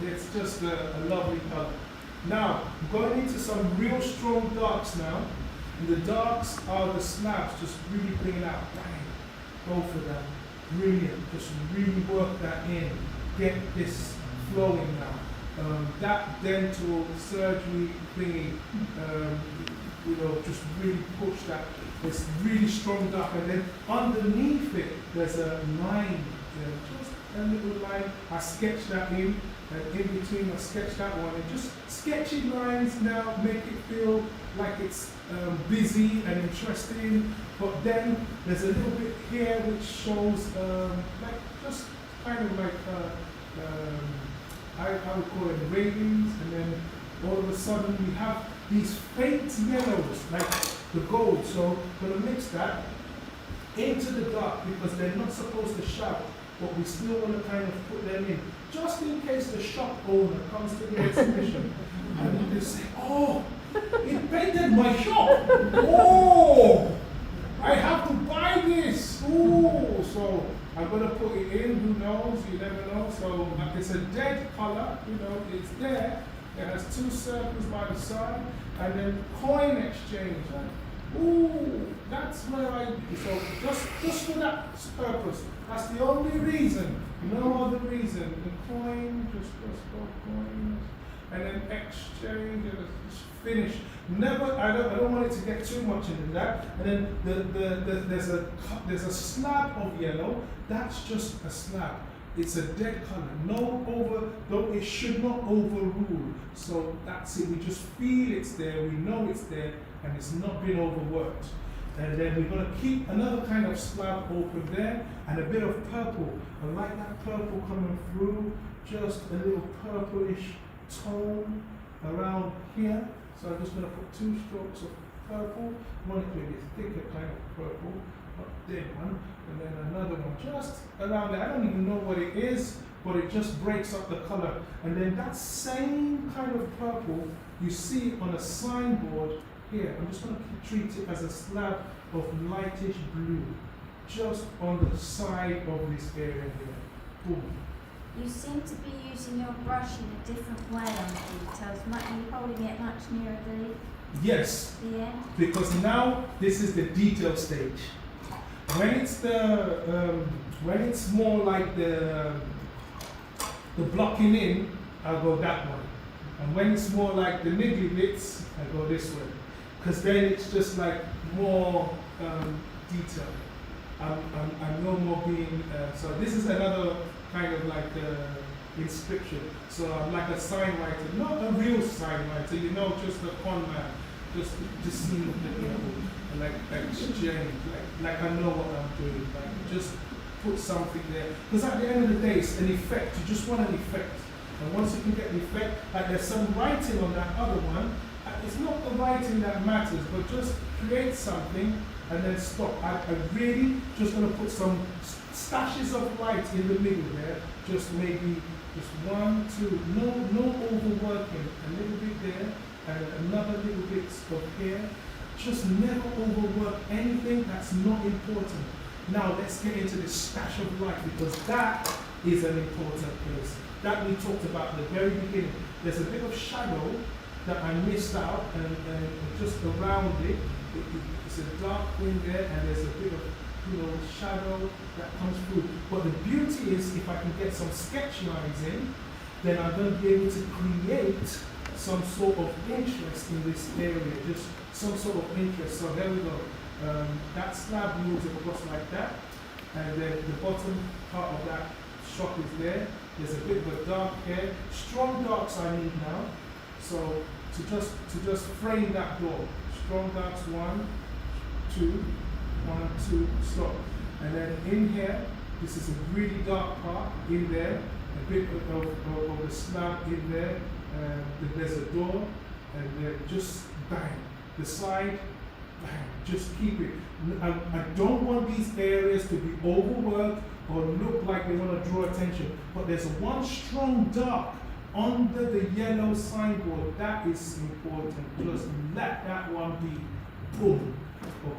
it's just a lovely color. Now, I'm going into some real strong darks now. And the darks are the slabs, just really bring it out. Bang. Go for that. Brilliant. Just really work that in. Get this flowing now. That dental surgery thingy, you know, just really push that. It's really strong dark, and then underneath it there's a line, just a little line. I sketch that in, and in between I sketch that one, and just sketchy lines now make it feel like it's busy and interesting. But then there's a little bit here which shows like just kind of like I would call it railings, and then all of a sudden we have these faint yellows like the gold. So I'm going to mix that into the dark because they're not supposed to shout, but we still want to kind of put them in, just in case the shop owner comes to the exhibition and they say, oh, it painted my shop. Oh, I have to buy this. Oh, so I'm going to put it in. Who knows? You never know. So it's a dead color. You know, it's there. It has two circles by the side, and then coin exchange. Ooh, that's where so just for that purpose. That's the only reason, no other reason. The coin, just go coins, and then exchange, and just finish. Never, I don't want it to get too much into that. And then there's a slab of yellow. That's just a slab. It's a dead color. Though it should not overrule. So that's it. We just feel it's there. We know it's there, and it's not been overworked. And then we're going to keep another kind of slab open there, and a bit of purple. I like that purple coming through. Just a little purplish tone around here. So I'm just going to put 2 strokes of purple. One maybe thicker kind of purple, not dead one. And then another one just around there. I don't even know what it is, but it just breaks up the color. And then that same kind of purple you see on a signboard here. I'm just going to treat it as a slab of lightish blue, just on the side of this area here. Boom. You seem to be using your brush in a different way on the details. Are you holding it much nearer Yes, the end? because now this is the detail stage. When it's when it's more like the blocking in, I'll go that way. And when it's more like the niggly bits, I go this way. Because then it's just like more detail. I'm no more being, so this is another kind of like inscription. So I'm like a sign writer, not a real sign writer, just a con man, just seeing the people, like exchange, like I know what I'm doing, like just put something there. Because at the end of the day, it's an effect, you just want an effect. And once you can get the effect, like there's some writing on that other one, it's not the writing that matters, but just create something and then stop. I really just want to put some stashes of light in the middle there, just maybe just 1, 2, no overworking, a little bit there, and another little bit of here. Just never overwork anything that's not important. Now let's get into the stash of light, because that is an important place. That we talked about at the very beginning. There's a bit of shadow that I missed out, and just around it, it's a dark thing there, and there's a bit of shadow that comes through. But the beauty is, if I can get some sketch lines in, then I'm going to be able to create some sort of interest in this area, just some sort of interest. So there we go. That slab moves across like that, and then the bottom part of that stroke is there. There's a bit of a dark here. Strong darks I need now. So to just frame that door. Strong darks, 1, 2, 1, 2, stop. And then in here, this is a really dark part in there. A bit of the slab in there. There's a door, and then just bang. The side, bang. Just keep it. I don't want these areas to be overworked or look like they want to draw attention. But there's one strong dark under the yellow signboard. That is important. Just let that one be. Boom.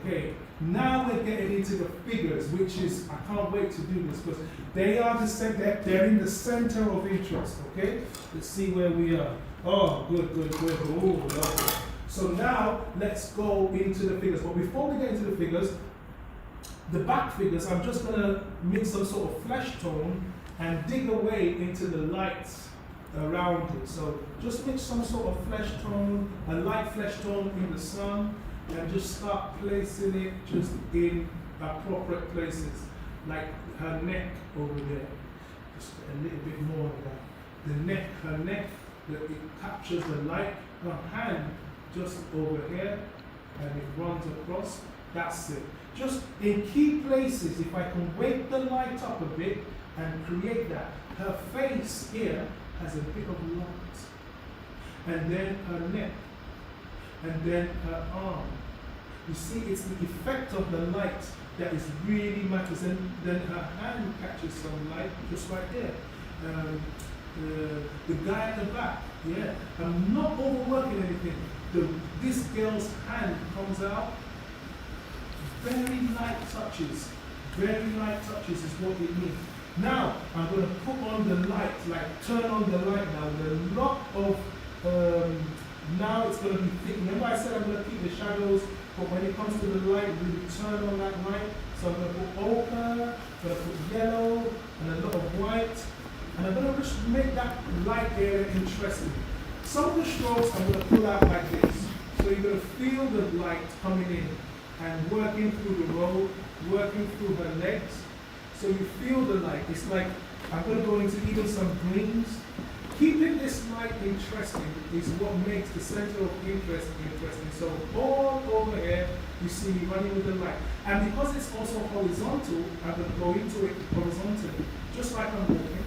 Okay. Now we're getting into the figures, which is, I can't wait to do this, because they are they're in the center of interest. Okay. Let's see where we are. Oh, good. Oh, lovely. So now let's go into the figures. But before we get into the figures, the back figures, I'm just going to mix some sort of flesh tone and dig away into the lights around it. So just mix some sort of flesh tone, a light flesh tone in the sun, and just start placing it just in appropriate places, like her neck over there. Just a little bit more of that. The neck, her neck, it captures the light. Her hand just over here, and it runs across. That's it. Just in key places, if I can wake the light up a bit and create that. Her face here has a bit of light, and then her neck, and then her arm. You see, it's the effect of the light that is really matters. And then her hand catches some light, just right there. The guy at the back, yeah. I'm not overworking anything. This girl's hand comes out. Very light touches. Very light touches is what it means. Now, I'm going to put on the light, like turn on the light now with a lot of, now it's going to be thick. Remember I said I'm going to keep the shadows but when it comes to the light, really turn on that light. So I'm going to put ochre, I'm going to put yellow, and a lot of white, and I'm going to just make that light area interesting. Some of the strokes I'm going to pull out like this. So you're going to feel the light coming in and working through the road, working through her legs. So you feel the light. It's like, I'm going to go into even some greens. Keeping this light interesting is what makes the center of interest interesting. So all over here, you see me running with the light. And because it's also horizontal, I'm going to go into it horizontally, just like I'm walking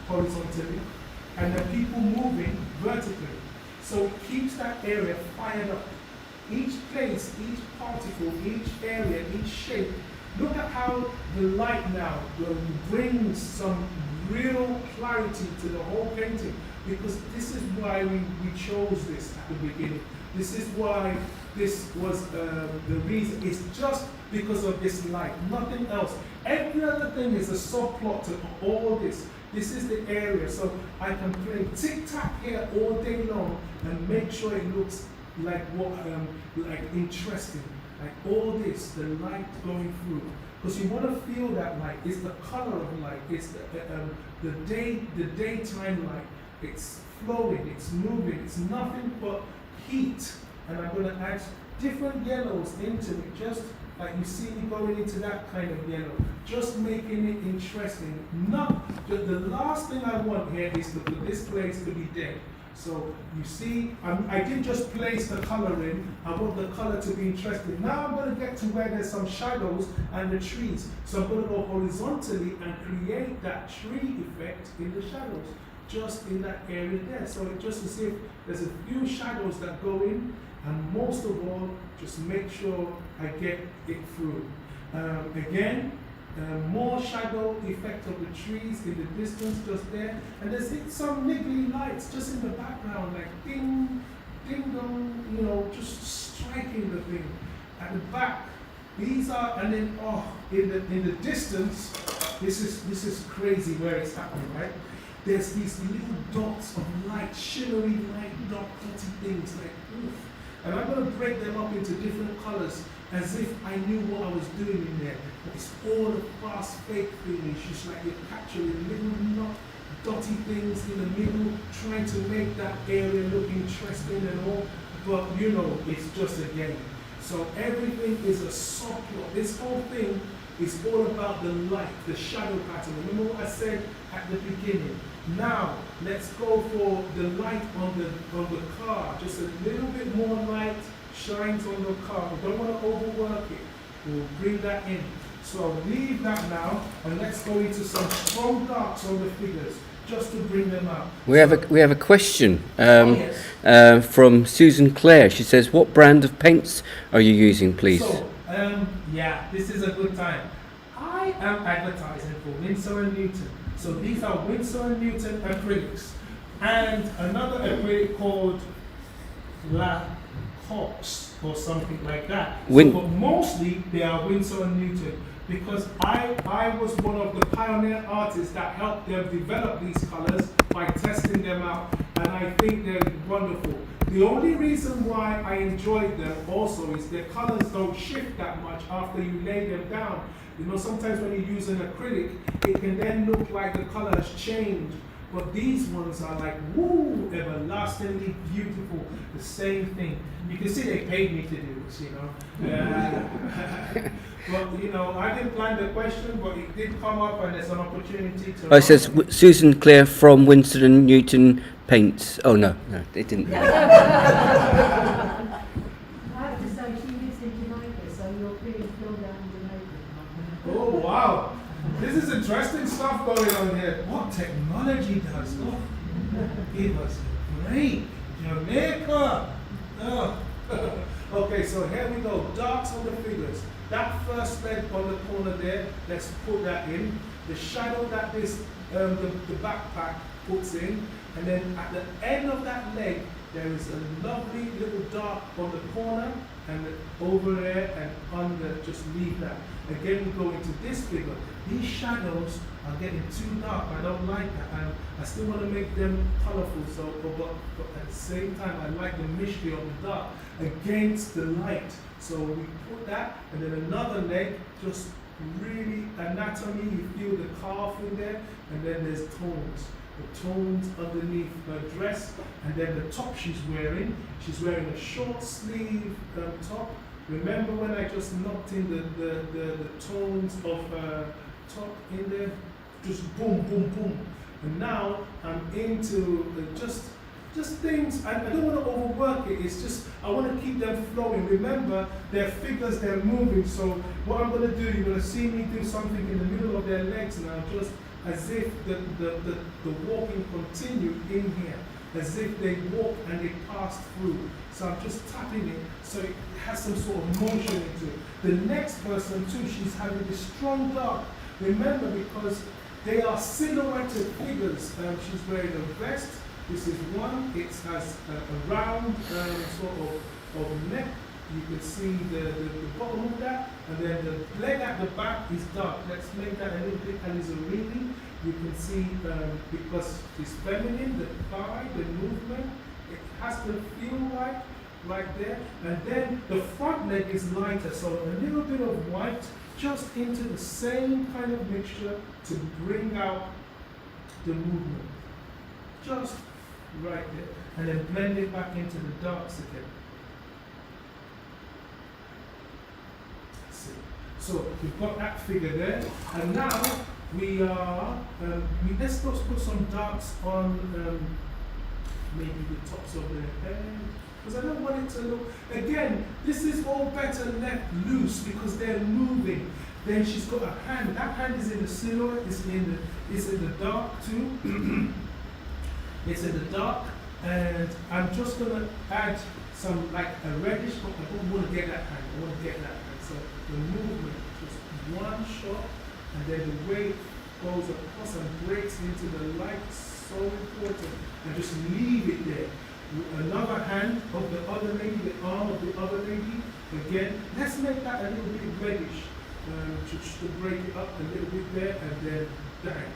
horizontally. And then people moving vertically. So it keeps that area fired up. Each place, each particle, each area, each shape. Look at how the light now brings some real clarity to the whole painting, because this is why we chose this at the beginning. This is why this was the reason. It's just because of this light, nothing else. Every other thing is a subplot to all this. This is the area, so I can play tic-tac here all day long and make sure it looks like what, like interesting. Like all this, the light going through. Because you want to feel that light. It's the color of light. It's the daytime light. It's flowing, it's moving, it's nothing but heat. And I'm going to add different yellows into it, just like you see me going into that kind of yellow, just making it interesting. The last thing I want here is for this place to be dead. So you see, I didn't just place the color in, I want the color to be interesting. Now I'm going to get to where there's some shadows and the trees. So I'm going to go horizontally and create that tree effect in the shadows, just in that area there. So it just as if there's a few shadows that go in, and most of all, just make sure I get it through. Again, more shadow effect of the trees in the distance just there. And there's some niggly lights just in the background, like ding, ding dong, you know, just striking the thing. At the back, these are, and then, in the distance, this is crazy where it's happening, right? There's these little dots of light, shimmery light, dotty things, like, oof. And I'm going to break them up into different colors as if I knew what I was doing in there. But it's all a fast fake thing. It's just like you're capturing little dotty things in the middle, trying to make that area look interesting and all. But you know, it's just a game. So everything is a subplot. This whole thing is all about the light, the shadow pattern. Remember what I said at the beginning? Now, let's go for the light on the car. Just a little bit more light shines on the car. We don't want to overwork it. We'll bring that in. So I'll leave that now, and let's go into some strong darks on the figures, just to bring them out. We have a question from Susan Clare. She says, "What brand of paints are you using, please?" So, yeah, this is a good time. I am advertising for Winsor & Newton. So these are Winsor & Newton acrylics. And another acrylic called La Cox or something like that. But mostly they are Winsor & Newton, because I was one of the pioneer artists that helped them develop these colors by testing them out, and I think they're wonderful. The only reason why I enjoyed them also is their colors don't shift that much after you lay them down. You know, sometimes when you use an acrylic, it can then look like the color has changed. But these ones are like, woo, everlastingly beautiful. The same thing. You can see they paid me to do this, you know. But, you know, I didn't plan the question, but it did come up, and there's an opportunity to... Oh, it says Susan Clare from Winsor & Newton Paints. Oh, no, it didn't. I have to say, she lives in Jamaica, so you're pretty filled out in Jamaica. Oh, wow. This is interesting stuff going on here. What technology does. Oh, give us a break. Jamaica. Oh. Okay, so here we go. Darks on the figures. That first leg on the corner there, let's put that in. The shadow that this, the backpack puts in. And then at the end of that leg, there is a lovely little dark on the corner, and over there and under, just leave that. Again, we go into this figure. These shadows are getting too dark. I don't like that. And I still want to make them colorful. So, but at the same time, I like the mystery of the dark against the light. So we put that, and then another leg, just really anatomy. You feel the calf in there, and then there's tones. The tones underneath her dress, and then the top she's wearing a short sleeve top. Remember when I just knocked in the tones of her top in there? Just boom, boom, boom. And now I'm into just things, I don't want to overwork it, it's just, I want to keep them flowing. Remember, they're figures, they're moving, so what I'm going to do, you're going to see me do something in the middle of their legs now, just as if the walking continued in here, as if they walked and they passed through. So I'm just tapping it so it has some sort of motion into it. The next person too, she's having this strong dark. Remember, because they are silhouetted figures. She's wearing a vest. This is one. It has a round sort of neck. You can see the bottom of that, and then the leg at the back is dark. Let's make that a little bit alizarini. You can see because it's feminine, the thigh, the movement, it has to feel right there. And then the front leg is lighter, so a little bit of white just into the same kind of mixture to bring out the movement. Just right there. And then blend it back into the darks again. So we've got that figure there, and now we are, let's put some darks on maybe the tops of their head, because I don't want it to look, again, this is all better left loose because they're moving. Then she's got a hand, that hand is in the silhouette, it's in the dark too. It's in the dark, and I'm just going to add some like a reddish, but I don't want to get that hand, I want to get that hand. So the movement, just one shot, and then the way it goes across and breaks into the light, so important, and just leave it there. Another hand of the other lady, the arm of the other lady, again, let's make that a little bit reddish, just to break it up a little bit there, and then bang.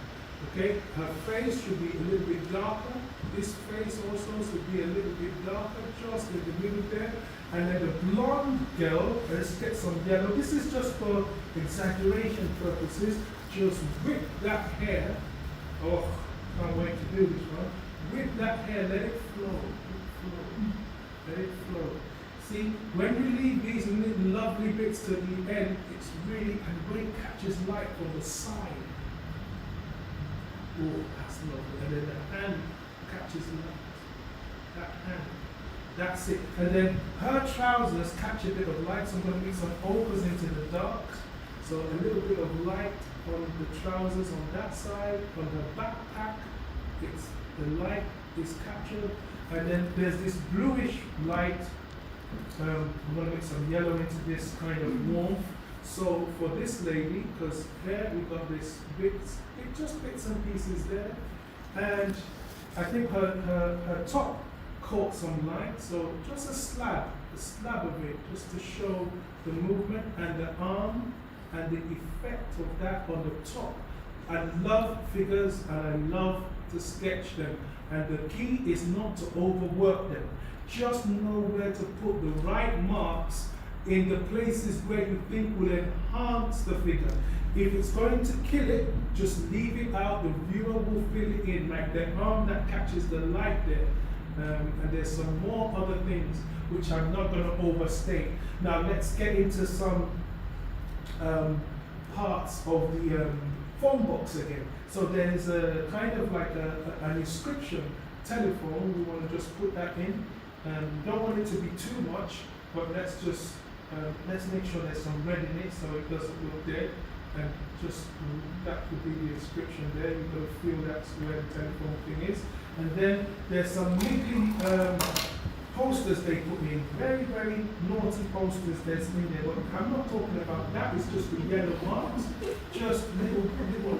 Okay, her face should be a little bit darker. This face also should be a little bit darker, just in the middle there. And then the blonde girl, let's get some yellow. This is just for exaggeration purposes. Just whip that hair. Oh, can't wait to do this one. Whip that hair, let it flow. Let it flow. See, when you leave these little lovely bits to the end, it's really, and when it catches light from the side. Oh, that's lovely. And then the hand catches light. That hand. That's it. And then her trousers catch a bit of light, so I'm going to mix some ochres into the darks. So a little bit of light on the trousers on that side, on her backpack. It's the light is captured. And then there's this bluish light. I'm going to mix some yellow into this kind of warmth. So for this lady, because there we got this just bits and pieces there. And I think her top caught some light, so just a slab of it, just to show the movement and the arm and the effect of that on the top. I love figures and I love to sketch them, and the key is not to overwork them. Just know where to put the right marks in the places where you think will enhance the figure. If it's going to kill it, just leave it out, the viewer will fill it in, like the arm that catches the light there. And there's some more other things which I'm not going to overstate. Now let's get into some parts of the phone box again. So there's a kind of like an inscription telephone. We want to just put that in. Don't want it to be too much, but let's make sure there's some red in it so it doesn't look dead. And just that could be the inscription there. You've got to feel that's where the telephone thing is. And then there's some niggly posters they put in. Very, very naughty posters that's in there. But I'm not talking about that. It's just the yellow marks. Just little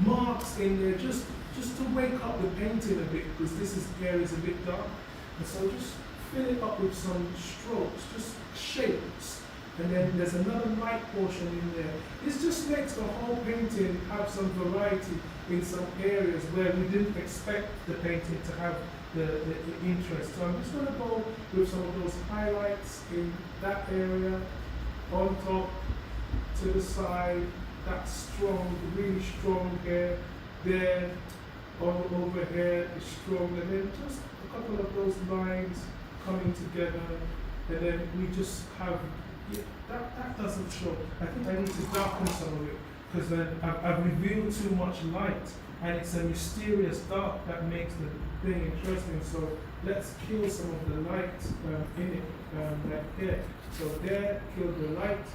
marks in there, just to wake up the painting a bit, because this area is a bit dark. And so just fill it up with some strokes, just shapes. and then there's another light portion in there. This just makes the whole painting have some variety in some areas where we didn't expect the painting to have the interest. So I'm just going to go with some of those highlights in that area, on top, to the side, that strong, really strong hair there, over here is strong, and then just a couple of those lines coming together, and then we just have, yeah, that doesn't show. I think I need to darken some of it, because then I've revealed too much light, and it's a mysterious dark that makes the thing interesting. So let's kill some of the light in it, right here. So there, kill the light,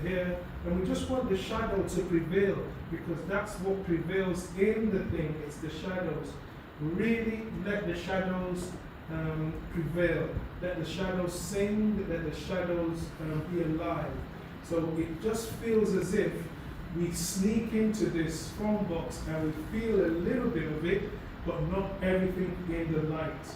here, and we just want the shadow to prevail, because that's what prevails in the thing, it's the shadows. Really let the shadows prevail, let the shadows sing, let the shadows be alive. So it just feels as if we sneak into this phone box and we feel a little bit of it, but not everything in the light.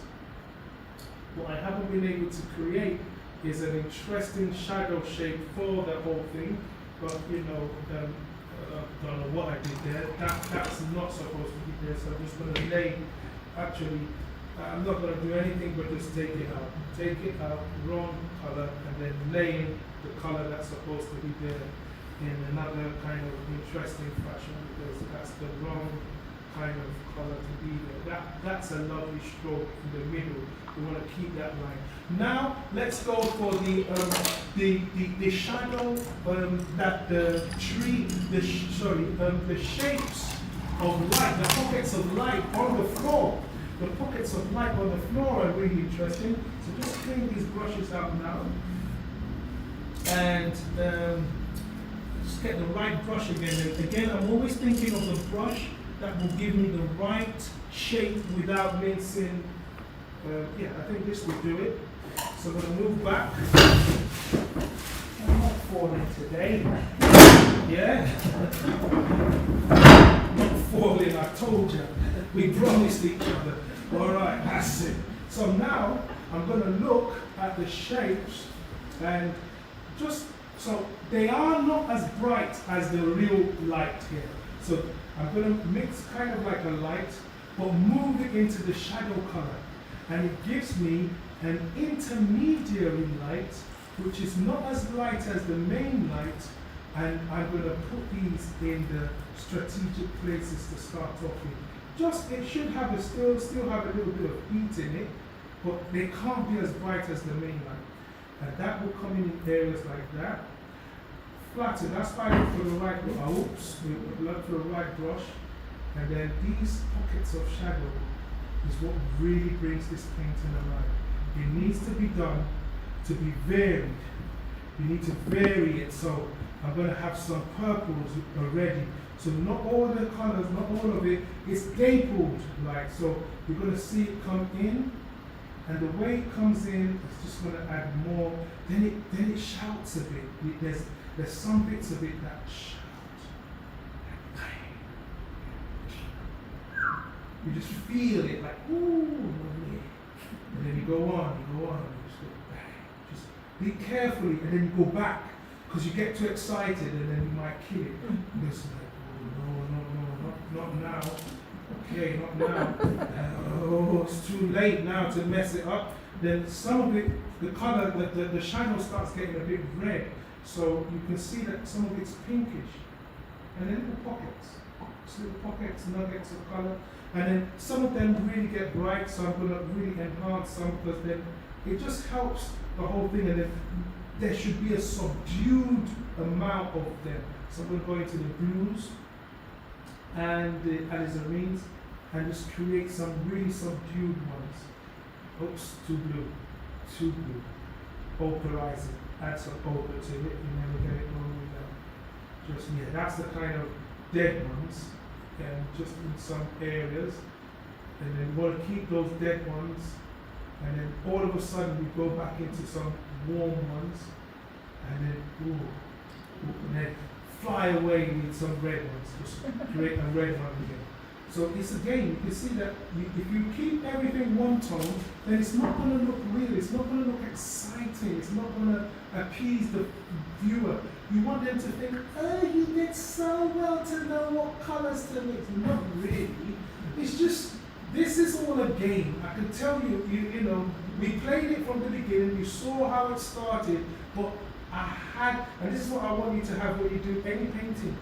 What I haven't been able to create is an interesting shadow shape for the whole thing, but you know, I don't know what I did there. That's not supposed to be there, so I'm just going to lay, actually, I'm not going to do anything but just take it out, wrong color, and then lay in the color that's supposed to be there in another kind of interesting fashion, because that's the wrong kind of color to be there. That's a lovely stroke in the middle. We want to keep that line. Now let's go for the shadow that the tree, the shapes of light, the pockets of light on the floor. The pockets of light on the floor are really interesting. So just clean these brushes out now, and just get the right brush again. Again, I'm always thinking of the brush that will give me the right shape without mincing. Yeah, I think this will do it. So I'm going to move back. I'm not falling today. Yeah? Not falling, I told you. We promised each other. Alright, that's it. So now I'm going to look at the shapes, and just so they are not as bright as the real light here. So I'm going to mix kind of like a light, but move it into the shadow color. And it gives me an intermediary light, which is not as light as the main light. And I'm going to put these in the strategic places to start off with. Just, it should have still have a little bit of heat in it, but they can't be as bright as the main light. And that will come in areas like that. Flatten, that's why I look for the right brush. Oops, we look for the right brush. And then these pockets of shadow is what really brings this painting alive. It needs to be done to be varied. You need to vary it. So I'm going to have some purples already. So not all the colors, not all of it is stapled like. So you're going to see it come in, and the way it comes in is just going to add more. Then it shouts a bit. There's some bits of it that shout. You just feel it like, ooh, and then you go on, you just go bang. Just be carefully, and then you go back, because you get too excited, and then you might kill it. And it's like, oh, no, not now. Okay, not now. Oh, it's too late now to mess it up. Then some of it, the color, the shadow starts getting a bit red. So you can see that some of it's pinkish. And then little pockets, nuggets of color. And then some of them really get bright, so I'm going to really enhance some, because then it just helps the whole thing. And then there should be a subdued amount of them. So I'm going to go into the blues and the alizarines and just create some really subdued ones. Oops, too blue. Opalize it. Add some ochre to it, you never get it all the way down. Just, yeah, that's the kind of dead ones, and just in some areas. And then we'll keep those dead ones, and then all of a sudden we go back into some warm ones, and then, and then fly away with some red ones, just create a red one again. So it's a game. You see that if you keep everything one tone, then it's not going to look real. It's not going to look exciting. It's not going to appease the viewer. You want them to think, oh, you did so well to know what colors to mix. Not really. It's just, this is all a game. I can tell you, you know, we played it from the beginning. You saw how it started, but and this is what I want you to have when you do any painting.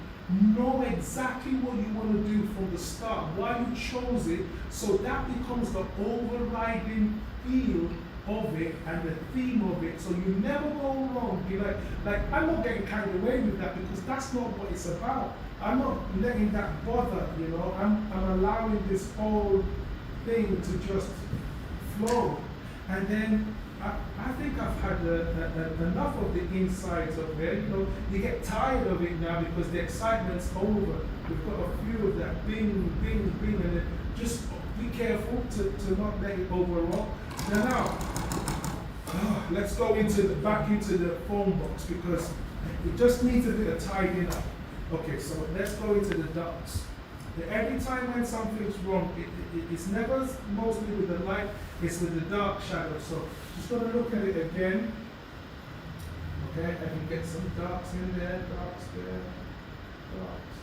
Know exactly what you want to do from the start, why you chose it, so that becomes the overriding feel of it and the theme of it, so you never go wrong. Be like I'm not getting carried away with that, because that's not what it's about. I'm not letting that bother, you know. I'm allowing this whole thing to just flow. And then I think I've had enough of the insides of there. You know, you get tired of it now because the excitement's over. We've got a few of that bing, bing, bing, and then just be careful to not let it overrun. Now, let's go back into the foam box, because it just needs a bit of tidying up. Okay, so let's go into the darks. Every time when something's wrong, it's never mostly with the light, it's with the dark shadow. So just going to look at it again. Okay, I can get some darks in there, darks there, darks.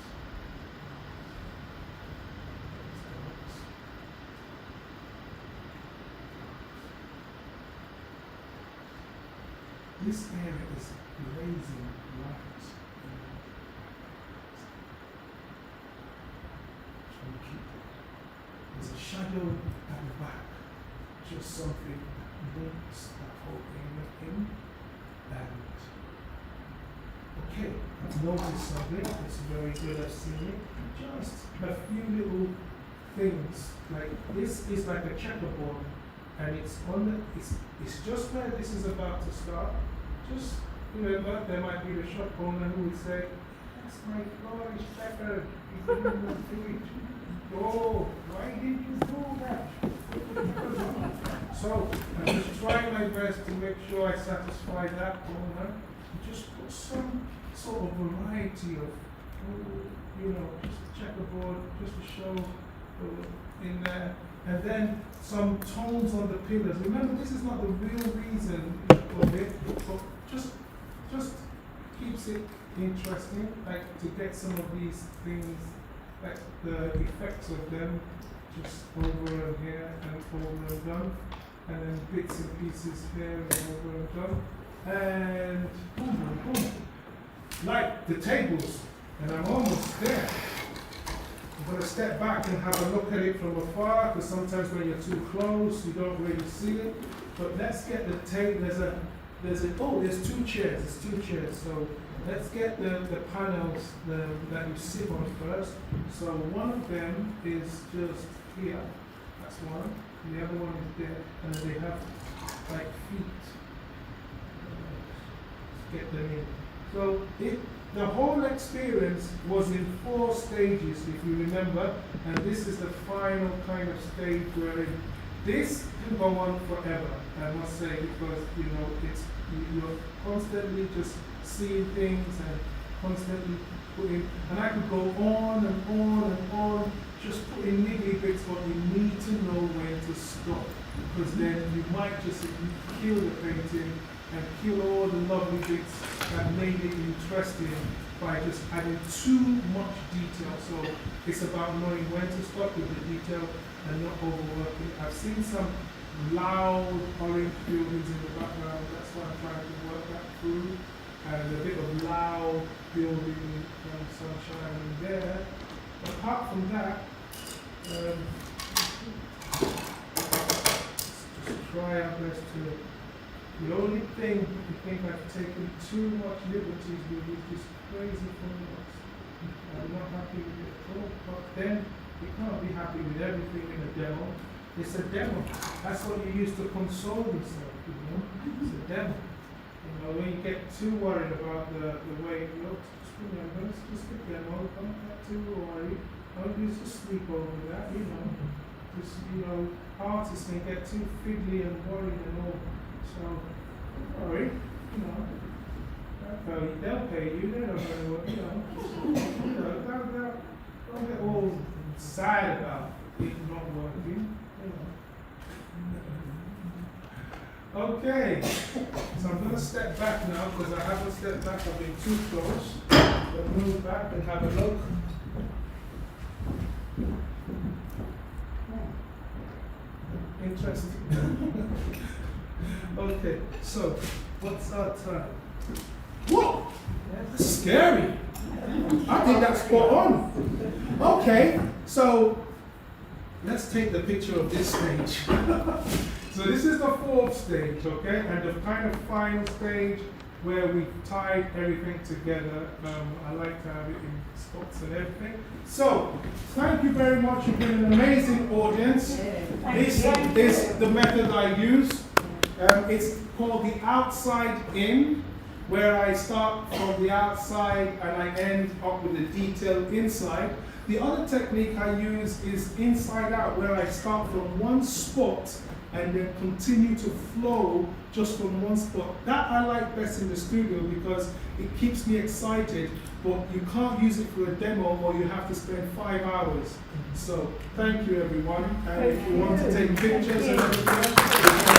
This area is blazing light. There's a shadow at the back, just something that links that whole area in. And okay, I've noticed something that's very good. I've seen it. Just a few little things. Like this is like a checkerboard, and it's on the, it's just where this is about to start. Just remember, there might be the shop owner who would say, "That's my floor is checkered. You didn't do it." Oh, why did you do that? So I'm just trying my best to make sure I satisfy that owner. Just put some sort of variety of, you know, just checkerboard, just to show in there. And then some tones on the pillars. Remember, this is not the real reason of it, but just keeps it interesting, like to get some of these things, like the effects of them, just over and here and over and done, and then bits and pieces here and over and done, and boom, boom, boom. Like the tables, and I'm almost there. I'm going to step back and have a look at it from afar, because sometimes when you're too close, you don't really see it. But let's get the table. There's two chairs. So let's get the panels that you sit on first. So one of them is just here. That's one. The other one is there, and they have like feet. Let's get them in. So the whole experience was in 4 stages, if you remember, and this is the final kind of stage where this can go on forever, I must say, because you know you're constantly just seeing things and constantly putting, and I could go on and on and on, just putting niggly bits, but you need to know when to stop, because then you might just kill the painting and kill all the lovely bits that made it interesting by just adding too much detail. So it's about knowing when to stop with the detail and not overworking. I've seen some loud orange buildings in the background, that's why I'm trying to work that through, and a bit of loud building and sunshine in there. Apart from that, just try our best to. The only thing I think I've taken too much liberties with is this crazy formula. I'm not happy with it at all, but then you can't be happy with everything in a demo. It's a demo. That's what you use to console yourself, you know? It's a demo. You know, when you get too worried about the way it looks, just remember, it's just a demo. Don't get too worried. Don't just sleep over that, you know. Just, you know, artists can get too fiddly and worried and all. So, don't worry, you know, they'll pay you, they're not going to work, you know, don't get all sad about it not working. Okay, so I'm going to step back now because I haven't stepped back, I've been too close. But move back and have a look. Interesting. Okay, so what's our time? Whoa! That's scary. I think that's spot on. Okay, so let's take the picture of this stage. So this is the fourth stage, okay, and the kind of final stage where we tied everything together. I like to have it in spots and everything. So thank you very much. You've been an amazing audience. This is the method I use. It's called the outside in, where I start from the outside and I end up with the detail inside. The other technique I use is inside out, where I start from one spot and then continue to flow just from one spot. That I like best in the studio because it keeps me excited, but you can't use it for a demo or you have to spend 5 hours. So thank you everyone, and if you want to take pictures and everything,